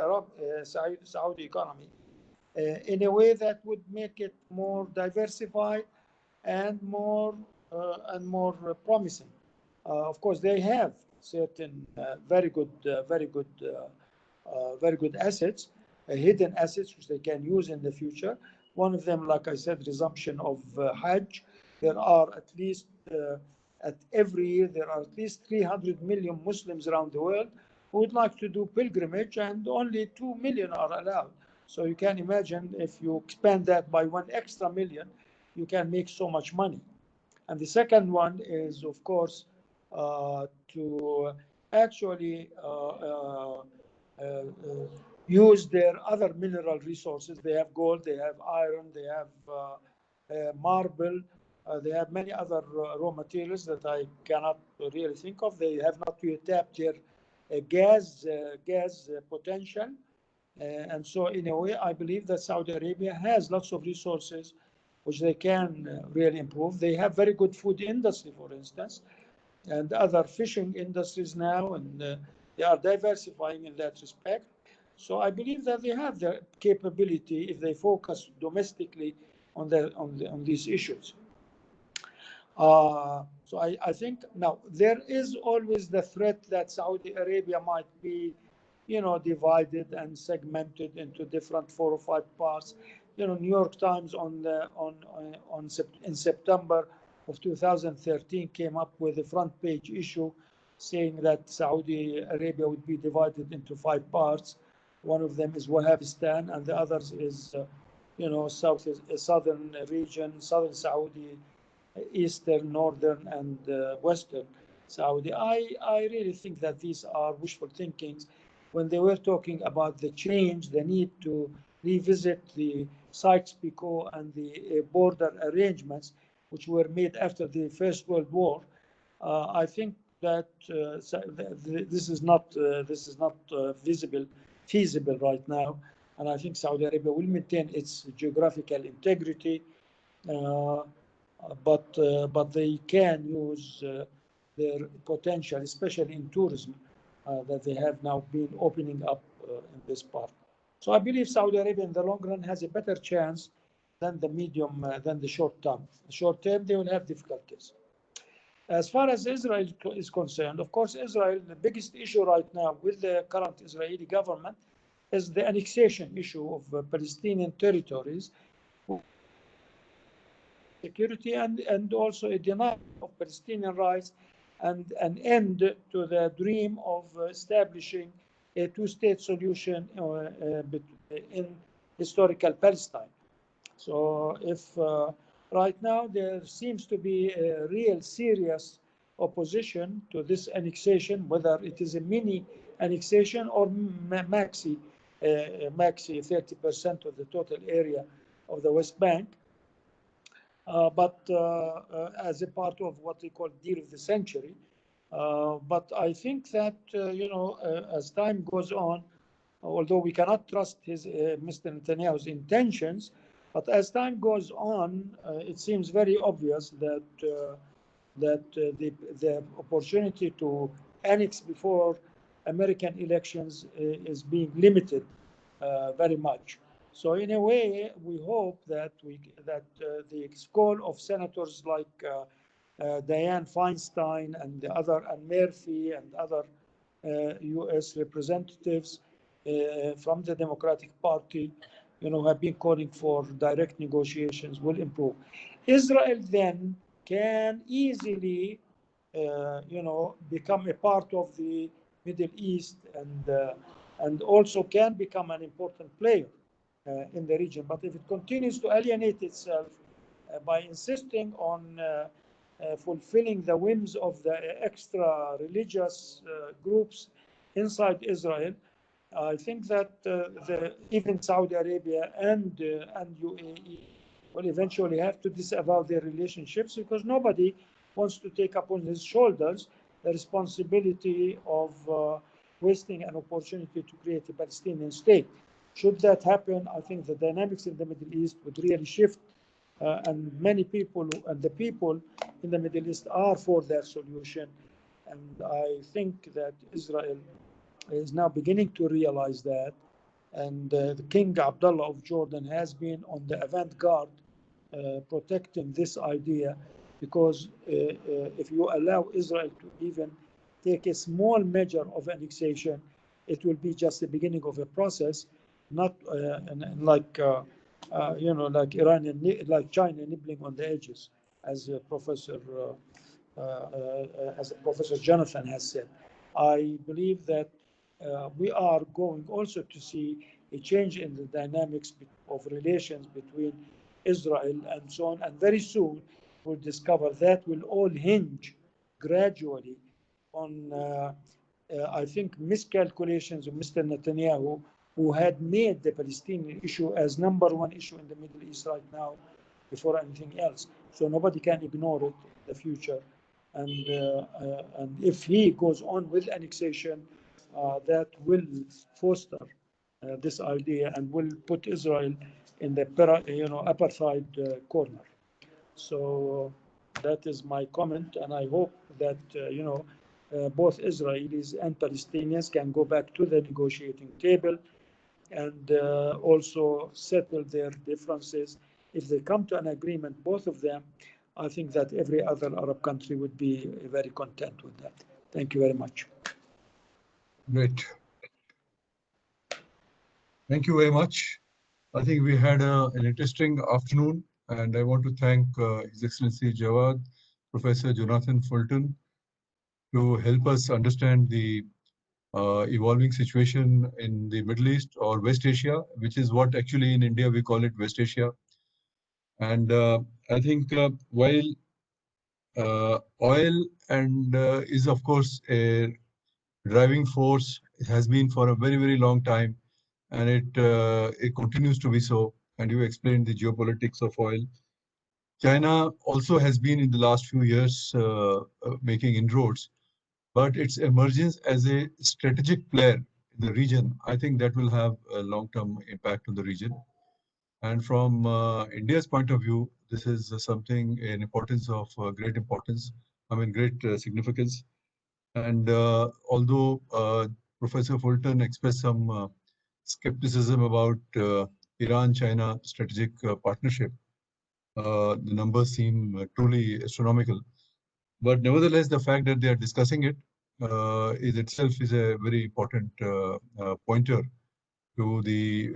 economy in a way that would make it more diversified and more promising. Of course, they have certain very good assets, hidden assets which they can use in the future. One of them, like I said, resumption of Hajj. There are at least every year there are at least 300 million Muslims around the world who would like to do pilgrimage, and only 2 million are allowed. So you can imagine if you expand that by 1 extra million, you can make so much money. And the second one is, of course, to actually use their other mineral resources. They have gold, they have iron, they have marble, they have many other raw materials that I cannot really think of. They have not really tapped their gas potential. And so in a way, I believe that Saudi Arabia has lots of resources which they can really improve. They have very good food industry, for instance, and other fishing industries now, and they are diversifying in that respect. So I believe that they have the capability if they focus domestically on these issues. So I think now there is always the threat that Saudi Arabia might be, divided and segmented into different 4 or 5 parts. New York Times in September of 2013 came up with a front page issue saying that Saudi Arabia would be divided into 5 parts. One of them is Wahhabistan, and the others is, southern region, southern Saudi Eastern, Northern, and Western Saudi. I really think that these are wishful thinkings when they were talking about the change, the need to revisit the Sykes-Picot and the border arrangements which were made after the First World War. I think that this is not feasible right now, and I think Saudi Arabia will maintain its geographical integrity, but they can use their potential, especially in tourism, that they have now been opening up in this part. So I believe Saudi Arabia in the long run has a better chance than the short term. The short term, they will have difficulties. As far as Israel is concerned, of course, Israel, the biggest issue right now with the current Israeli government is the annexation issue of Palestinian territories, security, and also a denial of Palestinian rights, and an end to the dream of establishing a two-state solution in historical Palestine. So if right now there seems to be a real serious opposition to this annexation, whether it is a mini annexation or maxi 30% of the total area of the West Bank, but as a part of what they call deal of the century. But I think that as time goes on, although we cannot trust Mr. Netanyahu's intentions, but as time goes on, it seems very obvious that the opportunity to annex before American elections is being limited very much. So in a way, we hope that the call of senators like Dianne Feinstein and Murphy and other U.S. representatives from the Democratic Party, have been calling for direct negotiations will improve. Israel then can easily, become a part of the Middle East and also can become an important player in the region. But if it continues to alienate itself by insisting on fulfilling the whims of the extra religious groups inside Israel, I think that even Saudi Arabia and UAE will eventually have to disavow their relationships, because nobody wants to take upon his shoulders the responsibility of wasting an opportunity to create a Palestinian state. Should that happen, I think the dynamics in the Middle East would really shift, and many people and the people in the Middle East are for their solution. And I think that Israel is now beginning to realize that, and the King Abdullah of Jordan has been on the avant-garde protecting this idea, because if you allow Israel to even take a small measure of annexation, it will be just the beginning of a process, not like Iran like China nibbling on the edges, as Professor Jonathan has said. I believe that we are going also to see a change in the dynamics of relations between Israel and so on, and very soon we'll discover that will all hinge gradually on, I think, miscalculations of Mr. Netanyahu, who had made the Palestinian issue as #1 issue in the Middle East right now before anything else. So nobody can ignore it in the future. And if he goes on with annexation, that will foster this idea and will put Israel in the apartheid corner. So that is my comment, and I hope that both Israelis and Palestinians can go back to the negotiating table and also settle their differences. If they come to an agreement, both of them, I think that every other Arab country would be very content with that. Thank you very much. Great. Thank you very much. I think we had an interesting afternoon, and I want to thank His Excellency Jawad, Professor Jonathan Fulton, to help us understand the evolving situation in the Middle East or West Asia, which is what actually in India we call it West Asia. And I think while Oil and is of course a driving force. It has been for a very, very long time, and it continues to be so. And you explained the geopolitics of oil. China also has been in the last few years making inroads, but its emergence as a strategic player in the region, I think that will have a long-term impact on the region. And from India's point of view, this is something, an importance of great importance, I mean, great significance. And although Professor Fulton expressed some skepticism about Iran-China strategic partnership, the numbers seem truly astronomical. But nevertheless, the fact that they are discussing it is itself is a very important pointer to the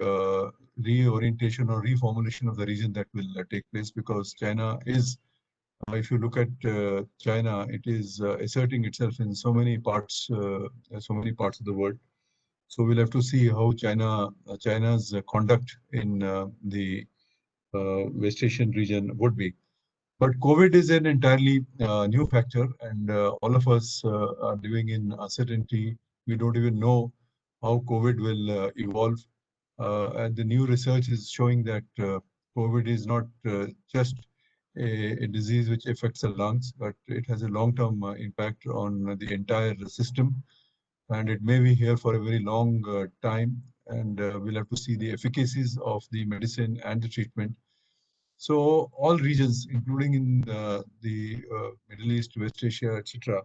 reorientation or reformulation of the region that will take place, because China is, if you look at China, it is asserting itself in so many parts of the world. So we'll have to see how China's conduct in the West Asian region would be. But COVID is an entirely new factor, and all of us are living in uncertainty. We don't even know how COVID will evolve. And the new research is showing that COVID is not just a disease which affects the lungs, but it has a long-term impact on the entire system. And it may be here for a very long time, and we'll have to see the efficacies of the medicine and the treatment. So all regions, including in the Middle East, West Asia, etc.,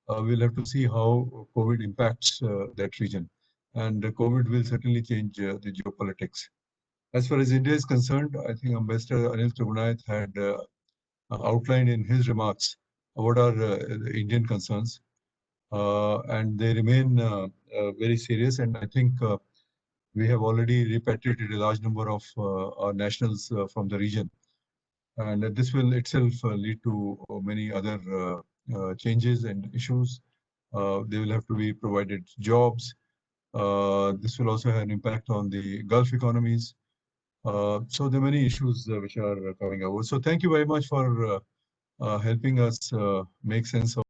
we'll have to see how COVID impacts that region. And COVID will certainly change the geopolitics. As far as India is concerned, I think Ambassador Anil Trigunayat had outlined in his remarks what are the Indian concerns. And they remain very serious. And I think we have already repatriated a large number of our nationals from the region. And this will itself lead to many other changes and issues. They will have to be provided jobs. This will also have an impact on the Gulf economies. So there are many issues which are coming out. So thank you very much for helping us make sense of